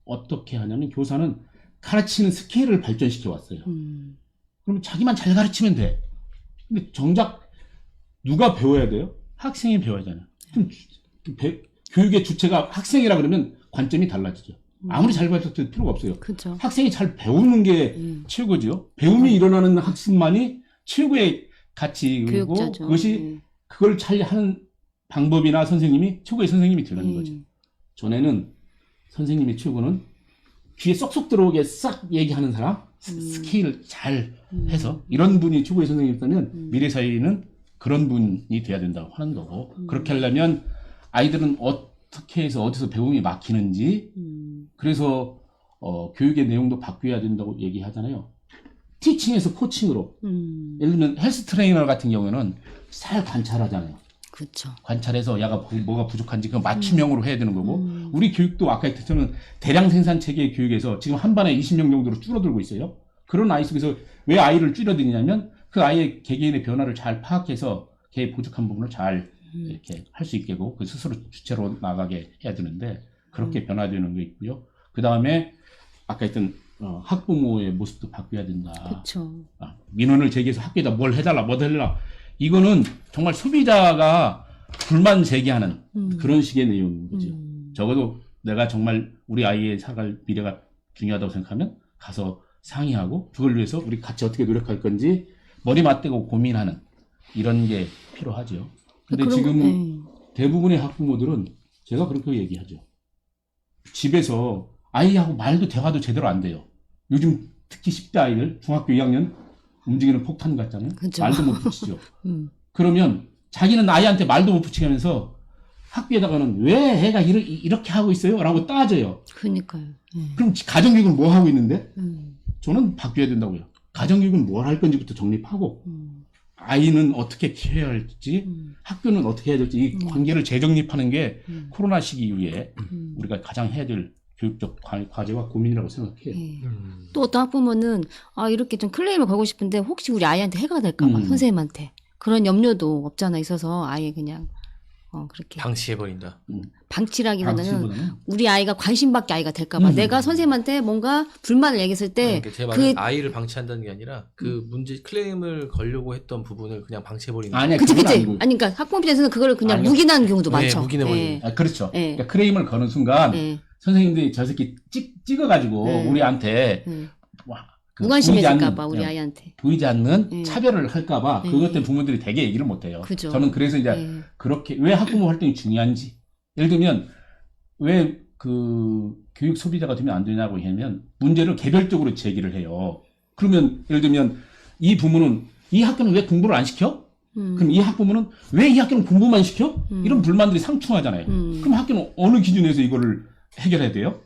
S3: 어떻게 하냐면 교사는 가르치는 스케일을 발전시켜 왔어요. 그러면 자기만 잘 가르치면 돼. 근데 정작 누가 배워야 돼요? 학생이 배워야 하잖아요. 그럼 교육의 주체가 학생이라 그러면 관점이 달라지죠. 아무리 잘 가르쳐도 필요가 없어요.
S2: 그죠.
S3: 학생이 잘 배우는 게 최고죠. 배움이 일어나는 학습만이 최고의 가치이고
S2: 교육자죠.
S3: 그것이 그걸 잘 하는 방법이나 선생님이 최고의 선생님이 되는 거죠. 전에는 선생님의 최고는 귀에 쏙쏙 들어오게 싹 얘기하는 사람, 스케일을 잘 해서 이런 분이 최고의 선생님이었다면 미래 사회는 그런 분이 돼야 된다고 하는 거고 그렇게 하려면 아이들은 어떻게 해서 어디서 배움이 막히는지 그래서 교육의 내용도 바뀌어야 된다고 얘기하잖아요. 티칭에서 코칭으로 예를 들면 헬스 트레이너 같은 경우에는 잘 관찰하잖아요.
S2: 그렇죠.
S3: 관찰해서 야가 뭐가 부족한지 그 맞춤형으로 해야 되는 거고 우리 교육도 아까 했듯이 대량 생산 체계 교육에서 지금 한 반에 20명 정도로 줄어들고 있어요. 그런 아이 속에서 왜 아이를 줄여드리냐면 그 아이의 개개인의 변화를 잘 파악해서 걔의 부족한 부분을 잘 이렇게 할 수 있게 하고 그 스스로 주체로 나가게 해야 되는데 그렇게 변화되는 게 있고요. 그 다음에 아까 했던 학부모의 모습도 바뀌어야 된다.
S2: 그렇죠.
S3: 민원을 제기해서 학교에다 뭘 해달라, 뭐 해달라. 이거는 정말 소비자가 불만 제기하는 그런 식의 내용인 거죠. 적어도 내가 정말 우리 아이의 살아갈 미래가 중요하다고 생각하면 가서 상의하고 그걸 위해서 우리 같이 어떻게 노력할 건지 머리 맞대고 고민하는 이런 게 필요하죠. 근데 지금 대부분의 학부모들은 제가 그렇게 얘기하죠. 집에서 아이하고 말도 대화도 제대로 안 돼요. 요즘 특히 10대 아이들 중학교 2학년 움직이는 폭탄 같잖아요.
S2: 그쵸.
S3: 말도 못 붙이죠. 그러면 자기는 아이한테 말도 못 붙이게 하면서 학교에다가는 왜 애가 이렇게 하고 있어요? 라고 따져요.
S2: 그러니까요.
S3: 그럼 가정교육은 뭐 하고 있는데? 저는 바뀌어야 된다고요. 가정교육은 뭘 할 건지부터 정립하고 아이는 어떻게 키워야 할지 학교는 어떻게 해야 될지 이 관계를 재정립하는 게 코로나 시기 이후에 우리가 가장 해야 될 교육적 과제와 고민이라고 생각해요.
S2: 또 어떤 학부모는 이렇게 좀 클레임을 걸고 싶은데 혹시 우리 아이한테 해가 될까봐 선생님한테 그런 염려도 없잖아 있어서 아예 그냥 그렇게
S1: 방치해버린다.
S2: 방치라기보다는 우리 아이가 관심밖에 아이가 될까봐 내가 선생님한테 뭔가 불만을 얘기했을 때
S1: 그러니까 제 말은 아이를 방치한다는 게 아니라 그 문제 클레임을 걸려고 했던 부분을 그냥 방치해버리는.
S3: 아니야,
S2: 그치.
S3: 그건 아니고.
S2: 아니 그러니까 학부모 입장에서는 그거를 그냥
S3: 아니요.
S2: 묵인하는 경우도 많죠.
S1: 묵인해버리는.
S3: 그렇죠.
S2: 예.
S3: 그러니까 크레임을 거는 순간 선생님들이 저 새끼 찍어가지고 우리한테
S2: 무관심해질까봐 우리 아이한테
S3: 보이지 않는 차별을 할까봐 그것 때문에 부모들이 되게 얘기를 못해요.
S2: 그죠.
S3: 저는 그래서 이제 그렇게 왜 학부모 활동이 중요한지 예를 들면 왜 그 교육 소비자가 되면 안 되냐고 하면 문제를 개별적으로 제기를 해요. 그러면 예를 들면 이 부모는 이 학교는 왜 공부를 안 시켜? 그럼 이 학부모는 왜 이 학교는 공부만 시켜? 이런 불만들이 상충하잖아요. 그럼 학교는 어느 기준에서 이거를 해결해야 돼요?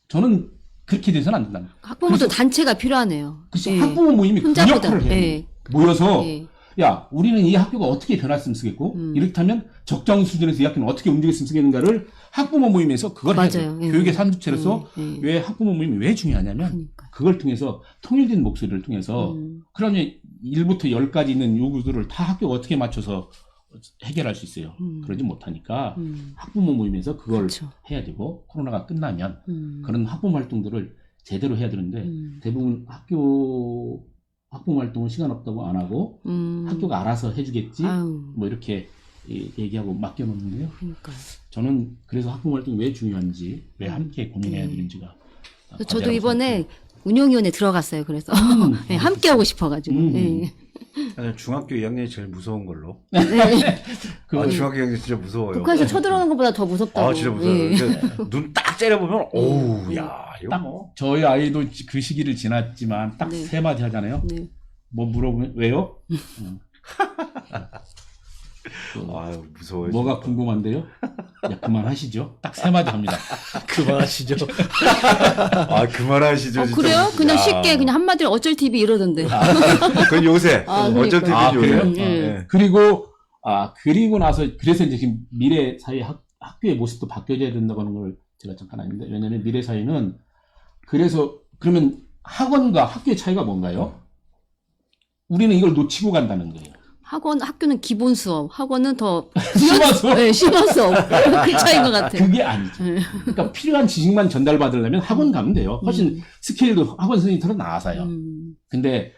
S3: 저는 그렇게 돼서는 안 된다.
S2: 학부모도 단체가 필요하네요.
S3: 그래서 학부모 모임이 그 역할을 해요. 모여서 야 우리는 이 학교가 어떻게 변했으면 쓰겠고 이렇다면 적정 수준에서 이 학교는 어떻게 움직였으면 쓰겠는가를 학부모 모임에서 그걸 해야 돼요. 교육의 산주체로서 왜 학부모 모임이 왜 중요하냐면 그걸 통해서 통일된 목소리를 통해서 그러면 1부터 10까지 있는 요구들을 다 학교가 어떻게 맞춰서 해결할 수 있어요. 그러지 못하니까 학부모 모임에서 그걸
S2: 그렇죠.
S3: 해야 되고 코로나가 끝나면 그런 학부모 활동들을 제대로 해야 되는데 대부분 학부모 활동은 시간 없다고 안 하고 학교가 알아서 해주겠지 뭐 이렇게 얘기하고 맡겨놓는데요.
S2: 그러니까요.
S3: 저는 그래서 학부모 활동이 왜 중요한지 왜 함께 고민해야 되는지가
S2: 저도 이번에 운영위원회 들어갔어요. 그래서 함께 하고 싶어가지고.
S4: 중학교 2학년이 제일 무서운 걸로.
S3: 중학교
S4: 2학년 진짜 무서워요.
S2: 북한에서 쳐들어오는 것보다 더 무섭다고.
S4: 진짜 무서워요. 눈 딱 째려보면 오우 야 이거
S3: 딱
S4: 뭐.
S3: 저희 아이도 그 시기를 지났지만 딱 세 마디 하잖아요. 뭐 물어보면 왜요?
S4: 아유 무서워요.
S3: 뭐가 궁금한데요? 야, 그만하시죠. 딱 세 마디 합니다.
S1: 그만하시죠.
S4: 그만하시죠. 진짜.
S2: 그래요? 그냥 쉽게 그냥 한마디로 어쩔 TV 이러던데.
S4: 그건 요새. 어쩔 TV 요새.
S3: 그래요? 그리고 나서 그래서 이제 지금 미래 사회 학교의 모습도 바뀌어져야 된다고 하는 걸 제가 잠깐 아는데 왜냐면 미래 사회는 그래서 그러면 학원과 학교의 차이가 뭔가요? 우리는 이걸 놓치고 간다는 거예요.
S2: 학교는 기본 수업, 학원은 더
S3: 심화 수업?
S2: 네, 심화 수업. 그 차이인 것 같아요.
S3: 그게 아니죠. 그러니까 필요한 지식만 전달받으려면 학원 가면 돼요. 훨씬 스케일도 학원 선생님처럼 나아서요. 근데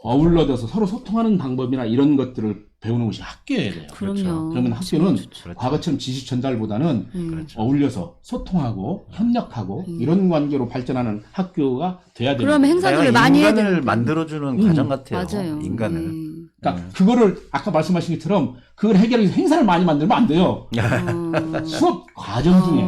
S3: 어울러져서 서로 소통하는 방법이나 이런 것들을 배우는 곳이 학교여야 돼요.
S2: 그럼요.
S3: 그러면 학교는 과거처럼 지식 전달보다는 어울려서 소통하고 협력하고 이런 관계로 발전하는 학교가 돼야 됩니다.
S2: 그러면 행사들을 많이 해야
S4: 인간을
S2: 되는데.
S4: 만들어주는 가정 같아요.
S2: 맞아요.
S4: 인간을.
S3: 그러니까 그거를 아까 말씀하신 것처럼 그걸 해결하기 위해서 행사를 많이 만들면 안 돼요. 수업 과정 중에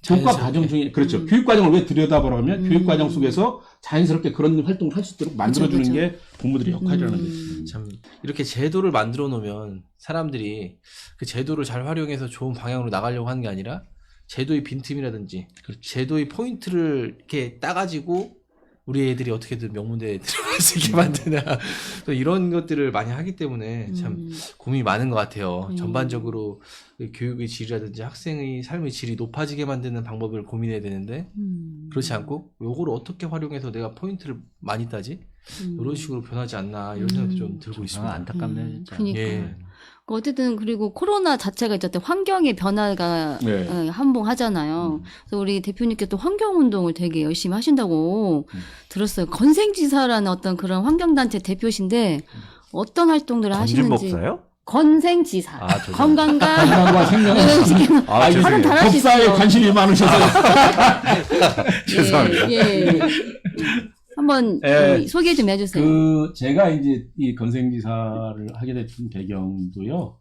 S3: 교과 과정 중에 그렇죠. 교육 과정을 왜 들여다보라면 교육 과정 속에서 자연스럽게 그런 활동을 할 수 있도록 만들어주는
S2: 그쵸.
S3: 게 부모들의 역할이라는 거죠.
S1: 참 이렇게 제도를 만들어 놓으면 사람들이 그 제도를 잘 활용해서 좋은 방향으로 나가려고 하는 게 아니라 제도의 빈틈이라든지 제도의 포인트를 이렇게 따가지고 우리 애들이 어떻게든 명문대에 들어갈 수 있게 만드나 또 이런 것들을 많이 하기 때문에 참 고민이 많은 것 같아요. 전반적으로 교육의 질이라든지 학생의 삶의 질이 높아지게 만드는 방법을 고민해야 되는데 그렇지 않고 요거를 어떻게 활용해서 내가 포인트를 많이 따지? 이런 식으로 변하지 않나 이런 생각도 좀 들고 있습니다.
S4: 안타깝네요 진짜.
S2: 그러니까.
S1: 예.
S2: 어쨌든 그리고 코로나 자체가 어쨌든 환경의 변화가 한봉하잖아요. 그래서 우리 대표님께 또 환경운동을 되게 열심히 하신다고 들었어요. 건생지사라는 어떤 그런 환경단체 대표신데 어떤 활동들을 하시는지.
S4: 건진법사요?
S2: 건생지사.
S4: 죄송합니다.
S3: 건강과 생명을
S2: 지금
S3: 알겠습니다.
S2: 잘할 수
S3: 법사에
S2: 있어.
S3: 관심이 많으셔서
S4: 죄송합니다.
S2: 예. 한번 소개 좀 해주세요.
S3: 제가 이제 이 건생지사를 하게 됐던 배경도요.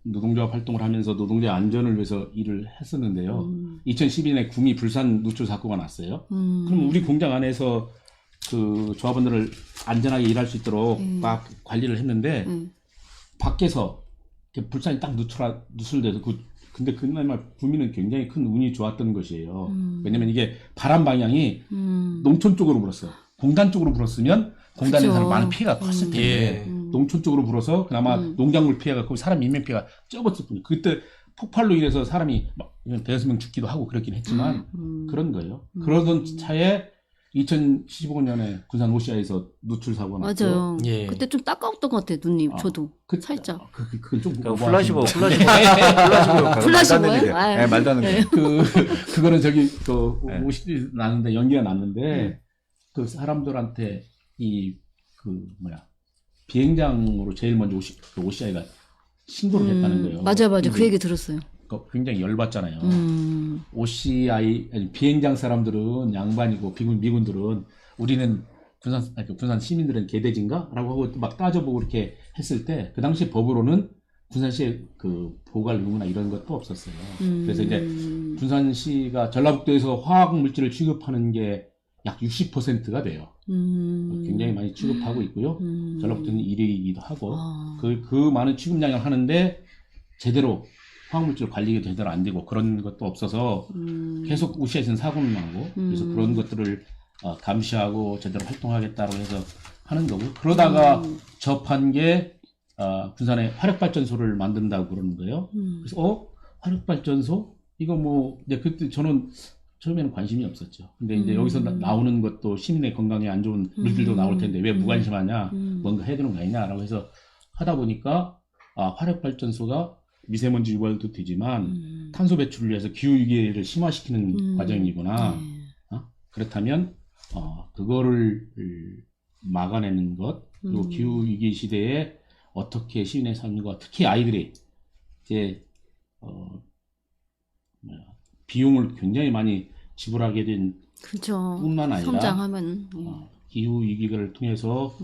S3: 노동조합 활동을 하면서 노동자 안전을 위해서 일을 했었는데요. 2012년에 구미 불산 누출 사고가 났어요. 그럼 우리 공장 안에서 그 조합원들을 안전하게 일할 수 있도록 막 관리를 했는데 밖에서 이렇게 불산이 딱 누출돼서 근데 그날 구미는 굉장히 큰 운이 좋았던 것이에요. 왜냐면 이게 바람 방향이 농촌 쪽으로 불었어요. 공단 쪽으로 불었으면 공단에서는
S2: 그쵸.
S3: 많은 피해가 컸을 텐데
S1: 예.
S3: 농촌 쪽으로 불어서 그나마 농작물 피해가 컸고 사람 인명 피해가 적었을 뿐이에요. 그때 폭발로 인해서 사람이 막 대여섯 명 죽기도 하고 그렇긴 했지만 그런 거예요. 그러던 차에 2015년에 군산 오시아에서 누출 사고가 났죠.
S2: 맞아요.
S1: 예.
S2: 그때 좀 따가웠던 것 같아요, 누님.
S3: 아,
S2: 저도 살짝.
S3: 그건 좀
S4: 그러니까
S3: 오버하신
S4: 플라시보
S2: 플라시보요?
S4: 네, 말도 안 되는 게.
S3: 그거는 저기 그
S4: 네.
S3: 오시 났는데 연기가 났는데 그 사람들한테 비행장으로 제일 먼저 오시아이가 신고를 했다는 거예요.
S2: 맞아요. 그
S3: 근데
S2: 얘기 들었어요.
S3: 굉장히 열받잖아요. OCI 비행장 사람들은 양반이고 미군들은 우리는 군산 시민들은 개돼지인가?라고 하고 막 따져보고 이렇게 했을 때 그 당시 법으로는 군산시에 그 보갈 의무나 이런 것도 없었어요. 그래서 이제 군산시가 전라북도에서 화학 물질을 취급하는 게 약 60%가 돼요. 굉장히 많이 취급하고 있고요. 전라북도는 1위이기도 하고 그 많은 취급량을 하는데 제대로 화학물질 관리가 제대로 안 되고 그런 것도 없어서 계속 우시에서는 사고는 나고 그래서 그런 것들을 감시하고 제대로 활동하겠다고 해서 하는 거고 그러다가 접한 게 군산에 화력발전소를 만든다고 그러는 거예요. 그래서 화력발전소 이거 뭐 이제 그때 저는 처음에는 관심이 없었죠. 근데 이제 여기서 나오는 것도 시민의 건강에 안 좋은 물질도 나올 텐데 왜 무관심하냐, 뭔가 해야 되는 거 아니냐라고 해서 하다 보니까 화력발전소가 미세먼지 유발도 되지만 탄소 배출을 위해서 기후위기를 심화시키는 과정이구나. 그렇다면 그거를 막아내는 것 그리고 기후위기 시대에 어떻게 시민의 삶과 특히 아이들이 이제 비용을 굉장히 많이 지불하게 된
S2: 그렇죠.
S3: 뿐만 아니라
S2: 성장하면
S3: 기후 위기를 통해서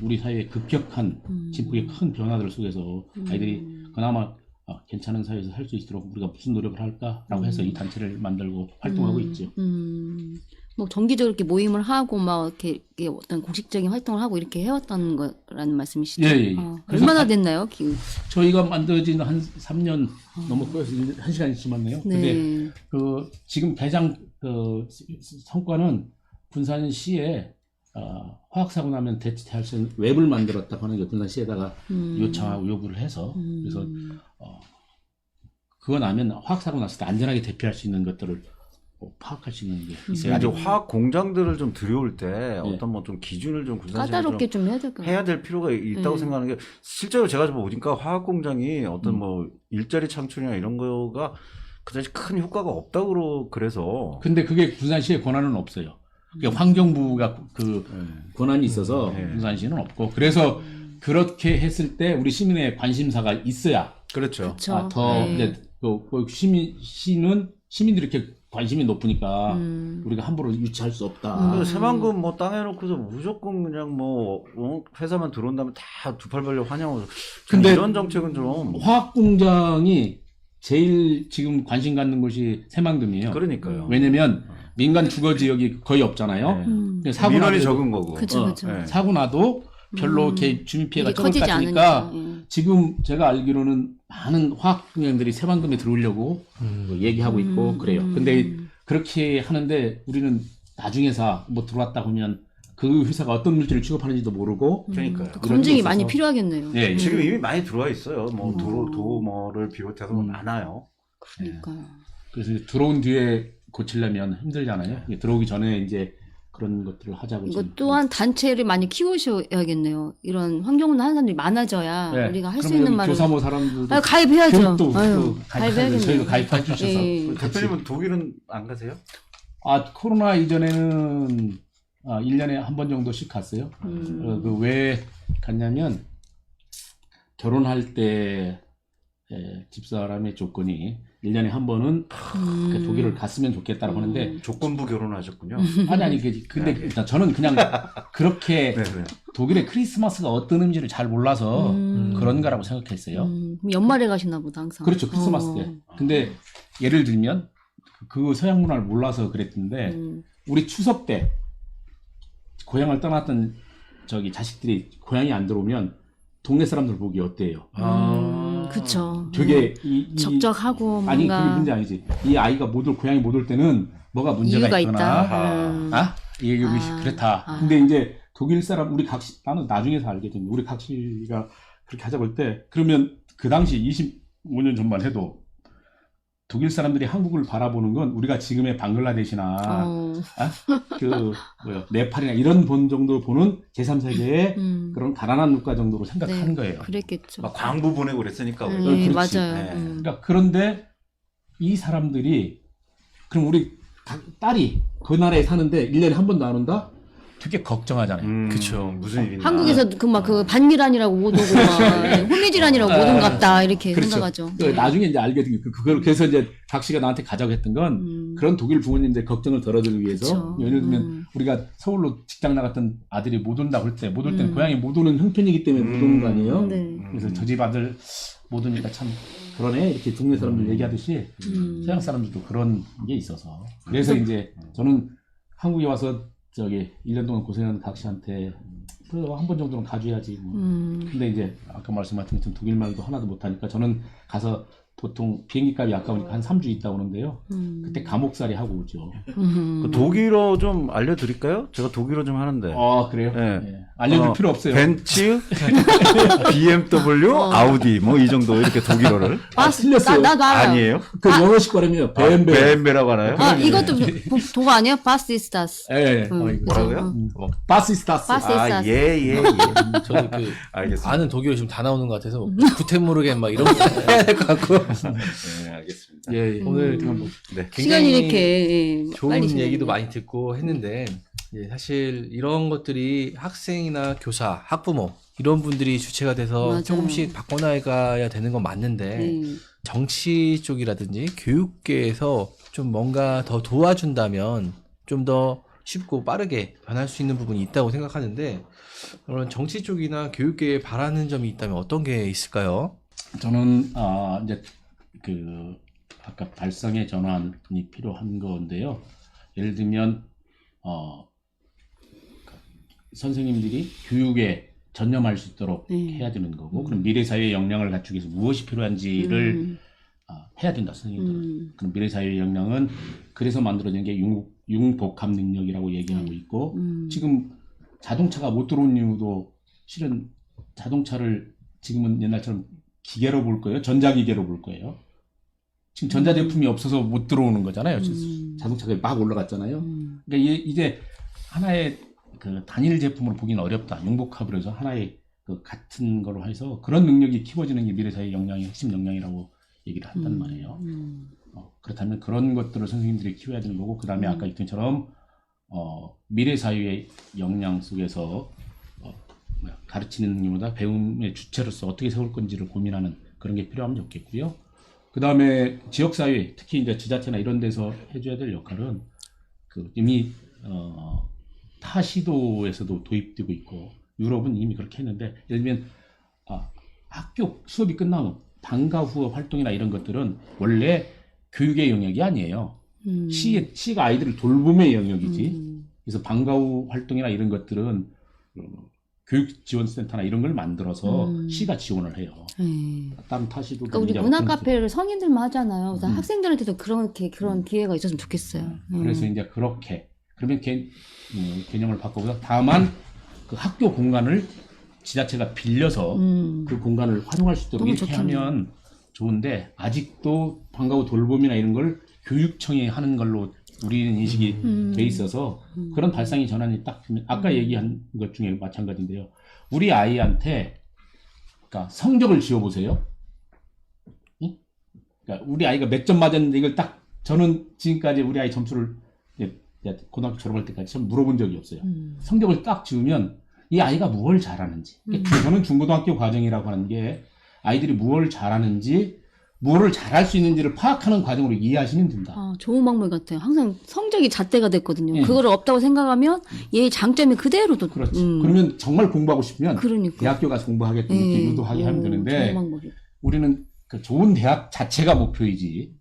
S3: 우리 사회의 급격한 진폭의 큰 변화들 속에서 아이들이 그나마 괜찮은 사회에서 살 수 있도록 우리가 무슨 노력을 할까라고 해서 이 단체를 만들고 활동하고 있죠.
S2: 뭐 정기적으로 이렇게 모임을 하고 막 이렇게 어떤 공식적인 활동을 하고 이렇게 해왔다는 거라는 말씀이시죠?
S3: 예.
S2: 얼마나 됐나요, 기후?
S3: 저희가 만들어진 한 3년 넘었고요. 1시간이 지났네요.
S2: 네.
S3: 근데 지금 가장 성과는 군산시에 화학사고 나면 대체할 수 있는 웹을 만들었다고 하는 게 군산시에다가 요청하고 요구를 해서 그래서 그거 나면 화학사고 났을 때 안전하게 대피할 수 있는 것들을 파악할 수 있는 게 있어요.
S4: 이제 화학 공장들을 좀 들여올 때 어떤 뭐 좀 기준을 좀 군산시에
S2: 까다롭게 좀 해야 될까요?
S4: 해야 될 필요가 있다고 생각하는 게 실제로 제가 좀 보니까 화학 공장이 어떤 뭐 일자리 창출이나 이런 거가 그다지 큰 효과가 없다고 그래서.
S3: 근데 그게 군산시의 권한은 없어요. 그게 환경부가 그 권한이 있어서 군산시는 없고 그래서 그렇게 했을 때 우리 시민의 관심사가 있어야
S4: 그렇죠.
S3: 더 이제 시민들이 이렇게 관심이 높으니까 우리가 함부로 유치할 수 없다.
S4: 그래서 새만금 뭐 땅에 놓고서 무조건 그냥 뭐 회사만 들어온다면 다 두 팔 벌려 환영하고. 근데 이런 정책은 좀
S3: 화학 공장이 제일 지금 관심 갖는 곳이 새만금이에요.
S4: 그러니까요.
S3: 왜냐면 민간 주거 지역이 거의 없잖아요. 사고
S4: 민원이
S3: 나도
S4: 적은 거고.
S2: 그렇죠.
S3: 사고 나도 별로 이렇게 주민 피해가
S2: 이게
S3: 적을 것
S2: 커지지
S3: 같으니까
S2: 않으니까.
S3: 지금 제가 알기로는 많은 화학 공장들이 새만금에 들어오려고 얘기하고 있고 그래요. 근데 그렇게 하는데 우리는 나중에서 뭐 들어왔다 보면 그 회사가 어떤 물질을 취급하는지도 모르고
S4: 그러니까요.
S2: 검증이 많이 필요하겠네요.
S3: 예,
S4: 지금 이미 많이 들어와 있어요. 뭐 도모를 비롯해서 많아요.
S2: 그러니까.
S3: 그래서 들어온 뒤에 고치려면 힘들잖아요. 들어오기 전에 이제 그런 것들을 하자고.
S2: 이것 또한 단체를 많이 키우셔야겠네요. 이런 환경운동 하는 사람들이 많아져야
S3: 네.
S2: 우리가 할 수
S3: 그러면
S2: 있는
S3: 여기
S2: 말을.
S3: 조사모 사람들도
S2: 가입해야죠.
S3: 교육도
S2: 가입해야겠네요.
S3: 저희도 가입해 주셔서.
S2: 예.
S4: 대표님은 독일은 안 가세요?
S3: 코로나 이전에는 1년에 한 번 정도씩 갔어요. 그 왜 갔냐면 결혼할 때 집사람의 조건이 1년에 한 번은 그 독일을 갔으면 좋겠다고 하는데
S4: 조건부 결혼하셨군요.
S3: 아니 근데 일단 저는 그냥 그렇게 독일의 크리스마스가 어떤 의미를 잘 몰라서 그런 거라고 생각했어요.
S2: 연말에 가시나 보다 항상.
S3: 그렇죠. 크리스마스 때. 근데 예를 들면 그 서양 문화를 몰라서 그랬는데 우리 추석 때 고향을 떠났던 자식들이 고향이 안 들어오면 동네 사람들 보기 어때요?
S2: 그쵸.
S3: 되게
S2: 적적하고
S3: 아니
S2: 뭔가.
S3: 그게 문제 아니지. 이 아이가 고향이 못 올 때는 뭐가 문제가
S2: 이유가
S3: 있거나
S2: 있다.
S3: 이게 그렇다. 근데 이제 독일 사람 우리 나는 나중에서 알게 됐는데 우리 각시가 그렇게 하자고 할 때 그러면 그 당시 25년 전만 해도 독일 사람들이 한국을 바라보는 건 우리가 지금의 방글라데시나 네팔이나 이런 본 정도 보는 제3세계의 그런 가난한 국가 정도로 생각하는 거예요.
S2: 그랬겠죠.
S4: 막 광부 보내고 그랬으니까.
S2: 네,
S3: 그렇지.
S2: 맞아요.
S4: 네.
S3: 그러니까 그런데 이 사람들이 그럼 우리 딸이 그 나라에 사는데 1년에 한 번도 안 온다? 되게 걱정하잖아요.
S1: 그쵸.
S4: 무슨 일인가.
S2: 한국에서 그 반미란이라고 못 오고 막 호미지란이라고 못 온갑다 이렇게
S3: 그렇죠.
S2: 생각하죠.
S3: 나중에 이제 알게 된 그걸 그래서 이제 각시가 나한테 가자고 했던 건 그런 독일 부모님들 걱정을 덜어드리기 위해서
S2: 그쵸.
S3: 예를 들면 우리가 서울로 직장 나갔던 아들이 못 온다고 할 때 못 올 때는 고향에 못 오는 형편이기 때문에 못 오는 거 아니에요.
S2: 네.
S3: 그래서 저 집 아들 못 오니까 참 그러네 이렇게 동네 사람들 얘기하듯이 서양 사람들도 그런 게 있어서 그래서 이제 저는 한국에 와서 저기 1년 동안 고생한 각시한테 한 번 정도는 가줘야지 뭐. 근데 이제 아까 말씀하신 것처럼 독일말도 하나도 못하니까 저는 가서 보통 비행기 값이 아까우니까 한 3주 있다 오는데요. 그때 감옥살이 하고 오죠.
S4: 그 독일어 좀 알려드릴까요? 제가 독일어 좀 하는데.
S3: 그래요?
S4: 네.
S3: 네. 알려줄 필요 없어요.
S4: 벤츠, BMW, 아우디 뭐 이 정도 이렇게 독일어를.
S3: 틀렸어요.
S2: 나도 알아요.
S4: 아니에요?
S3: 그 영어식 발음이요. 뱀뱀.
S4: 뱀베라고 하나요?
S2: 이것도 도거 아니에요? 바스이스타스.
S3: 예.
S4: 뭐라고요?
S3: 바시스타스.
S2: 바스이스타스.
S4: 예.
S1: 저는
S4: 알겠습니다.
S1: 아는 독일어 지금 다 나오는 것 같아서 구텐모르겐 막 이런 거 해야 될 것 같고.
S4: 네, 알겠습니다.
S1: 예, 오늘
S4: 네.
S2: 시간이
S1: 굉장히
S2: 이렇게
S1: 좋은
S2: 빨리
S1: 얘기도
S2: 지나가네.
S1: 많이 듣고 했는데 사실 이런 것들이 학생이나 교사, 학부모 이런 분들이 주체가 돼서
S2: 맞아요.
S1: 조금씩 바꿔나가야 되는 건 맞는데 정치 쪽이라든지 교육계에서 좀 뭔가 더 도와준다면 좀 더 쉽고 빠르게 변할 수 있는 부분이 있다고 생각하는데 그런 정치 쪽이나 교육계에 바라는 점이 있다면 어떤 게 있을까요?
S3: 저는 이제 그 아까 발상의 전환이 필요한 건데요. 예를 들면 선생님들이 교육에 전념할 수 있도록 해야 되는 거고, 그럼 미래 사회의 역량을 갖추기 위해서 무엇이 필요한지를 해야 된다, 선생님들은. 그럼 미래 사회의 역량은 그래서 만들어진 게 융복합 능력이라고 얘기하고 있고, 지금 자동차가 못 들어온 이유도 실은 자동차를 지금은 옛날처럼 기계로 볼 거예요? 전자기계로 볼 거예요? 지금 전자제품이 없어서 못 들어오는 거잖아요. 자동차가 막 올라갔잖아요. 그러니까 이제 하나의 그 단일 제품으로 보기는 어렵다. 융복합으로 해서 하나의 그 같은 걸로 해서 그런 능력이 키워지는 게 미래사회 역량의 핵심 역량이라고 얘기를 한단 말이에요. 그렇다면 그런 것들을 선생님들이 키워야 되는 거고, 그 다음에 아까言것처럼 미래사회의 역량 속에서 가르치는 능력보다 배움의 주체로서 어떻게 세울 건지를 고민하는 그런 게 필요하면 좋겠고요. 그 다음에 지역사회, 특히 이제 지자체나 이런 데서 해줘야 될 역할은 이미 타 시도에서도 도입되고 있고, 유럽은 이미 그렇게 했는데, 예를 들면 학교 수업이 끝나면 방과 후 활동이나 이런 것들은 원래 교육의 영역이 아니에요. 시가 아이들을 돌봄의 영역이지. 그래서 방과 후 활동이나 이런 것들은 교육지원센터나 이런 걸 만들어서 시가 지원을 해요. 다른 타시도.
S2: 그러니까 우리 문화 카페를 성인들만 하잖아요. 그래서 학생들한테도 그런 기회가 있었으면 좋겠어요.
S3: 그래서 이제 그렇게 그러면 개념을 바꿔보자. 다만 그 학교 공간을 지자체가 빌려서 그 공간을 활용할 수 있도록 이렇게 하면 좋은데, 아직도 방과 후 돌봄이나 이런 걸 교육청이 하는 걸로 우리는 인식이 돼 있어서 그런 발상의 전환이 딱 아까 얘기한 것 중에 마찬가지인데요. 우리 아이한테 그러니까 성적을 지어보세요. 응? 그러니까 우리 아이가 몇 점 맞았는데 이걸 딱 저는 지금까지 우리 아이 점수를 고등학교 졸업할 때까지 참 물어본 적이 없어요. 성적을 딱 지으면 이 아이가 무엇을 잘하는지, 저는 중고등학교 과정이라고 하는 게 아이들이 무엇을 잘하는지, 무엇을 잘할 수 있는지를 파악하는 과정으로 이해하시면 된다.
S2: 좋은 방법 같아요. 항상 성적이 잣대가 됐거든요. 그거를 없다고 생각하면 얘의 장점이 그대로도.
S3: 그렇지. 그러면 정말 공부하고 싶으면
S2: 그러니까.
S3: 대학교 가서 공부하겠다 이렇게 유도하게 하면 되는데, 우리는 그 좋은 대학 자체가 목표이지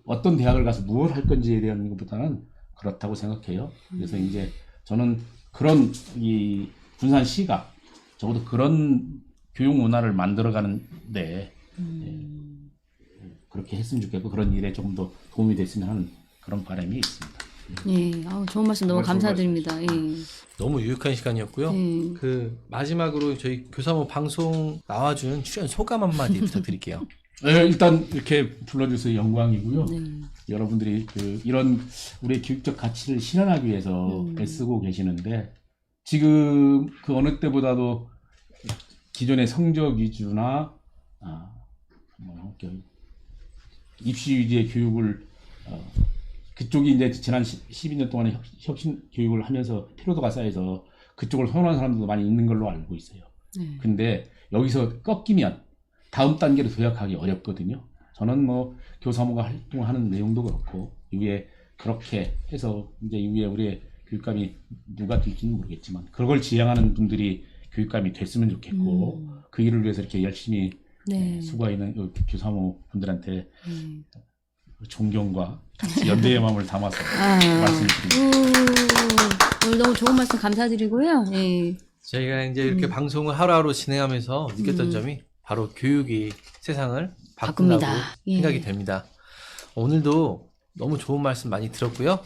S3: 어떤 대학을 가서 무엇을 할 건지에 대한 것보다는 그렇다고 생각해요. 그래서 이제 저는 그런 이 군산시가 적어도 그런 교육 문화를 만들어가는데 그렇게 했으면 좋겠고, 그런 일에 조금 더 도움이 됐으면 하는 그런 바람이 있습니다.
S2: 예, 아우, 좋은 말씀 너무
S3: 정말 좋은
S2: 감사드립니다. 예.
S1: 너무 유익한 시간이었고요. 그 마지막으로 저희 교사모 방송 나와준 출연 소감 한마디 부탁드릴게요.
S3: 일단 이렇게 불러주셔서 영광이고요. 여러분들이 이런 우리의 교육적 가치를 실현하기 위해서 애쓰고 계시는데 지금 그 어느 때보다도 기존의 성적 위주나 입시 위주의 교육을 그쪽이 이제 지난 12년 동안에 혁신 교육을 하면서 피로도가 쌓여서 그쪽을 선호하는 사람들도 많이 있는 걸로 알고 있어요. 근데 여기서 꺾이면 다음 단계로 도약하기 어렵거든요. 저는 뭐 교사모가 활동하는 내용도 그렇고 이후에 그렇게 해서 이제 이후에 우리의 교육감이 누가 될지는 모르겠지만 그걸 지향하는 분들이 교육감이 됐으면 좋겠고 그 일을 위해서 이렇게 열심히 수고하는 교사모 분들한테 존경과 연대의 마음을 담아서 말씀드립니다.
S2: 오늘 너무 좋은 말씀 감사드리고요. 예.
S1: 저희가 이제 이렇게 방송을 하루하루 진행하면서 느꼈던 점이 바로 교육이 세상을 바꾼다고
S2: 바꿉니다.
S1: 생각이 됩니다. 오늘도 너무 좋은 말씀 많이 들었고요.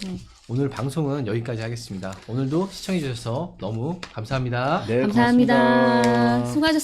S1: 오늘 방송은 여기까지 하겠습니다. 오늘도 시청해 주셔서 너무 감사합니다.
S4: 네,
S2: 감사합니다.
S4: 고맙습니다.
S2: 수고하셨습니다.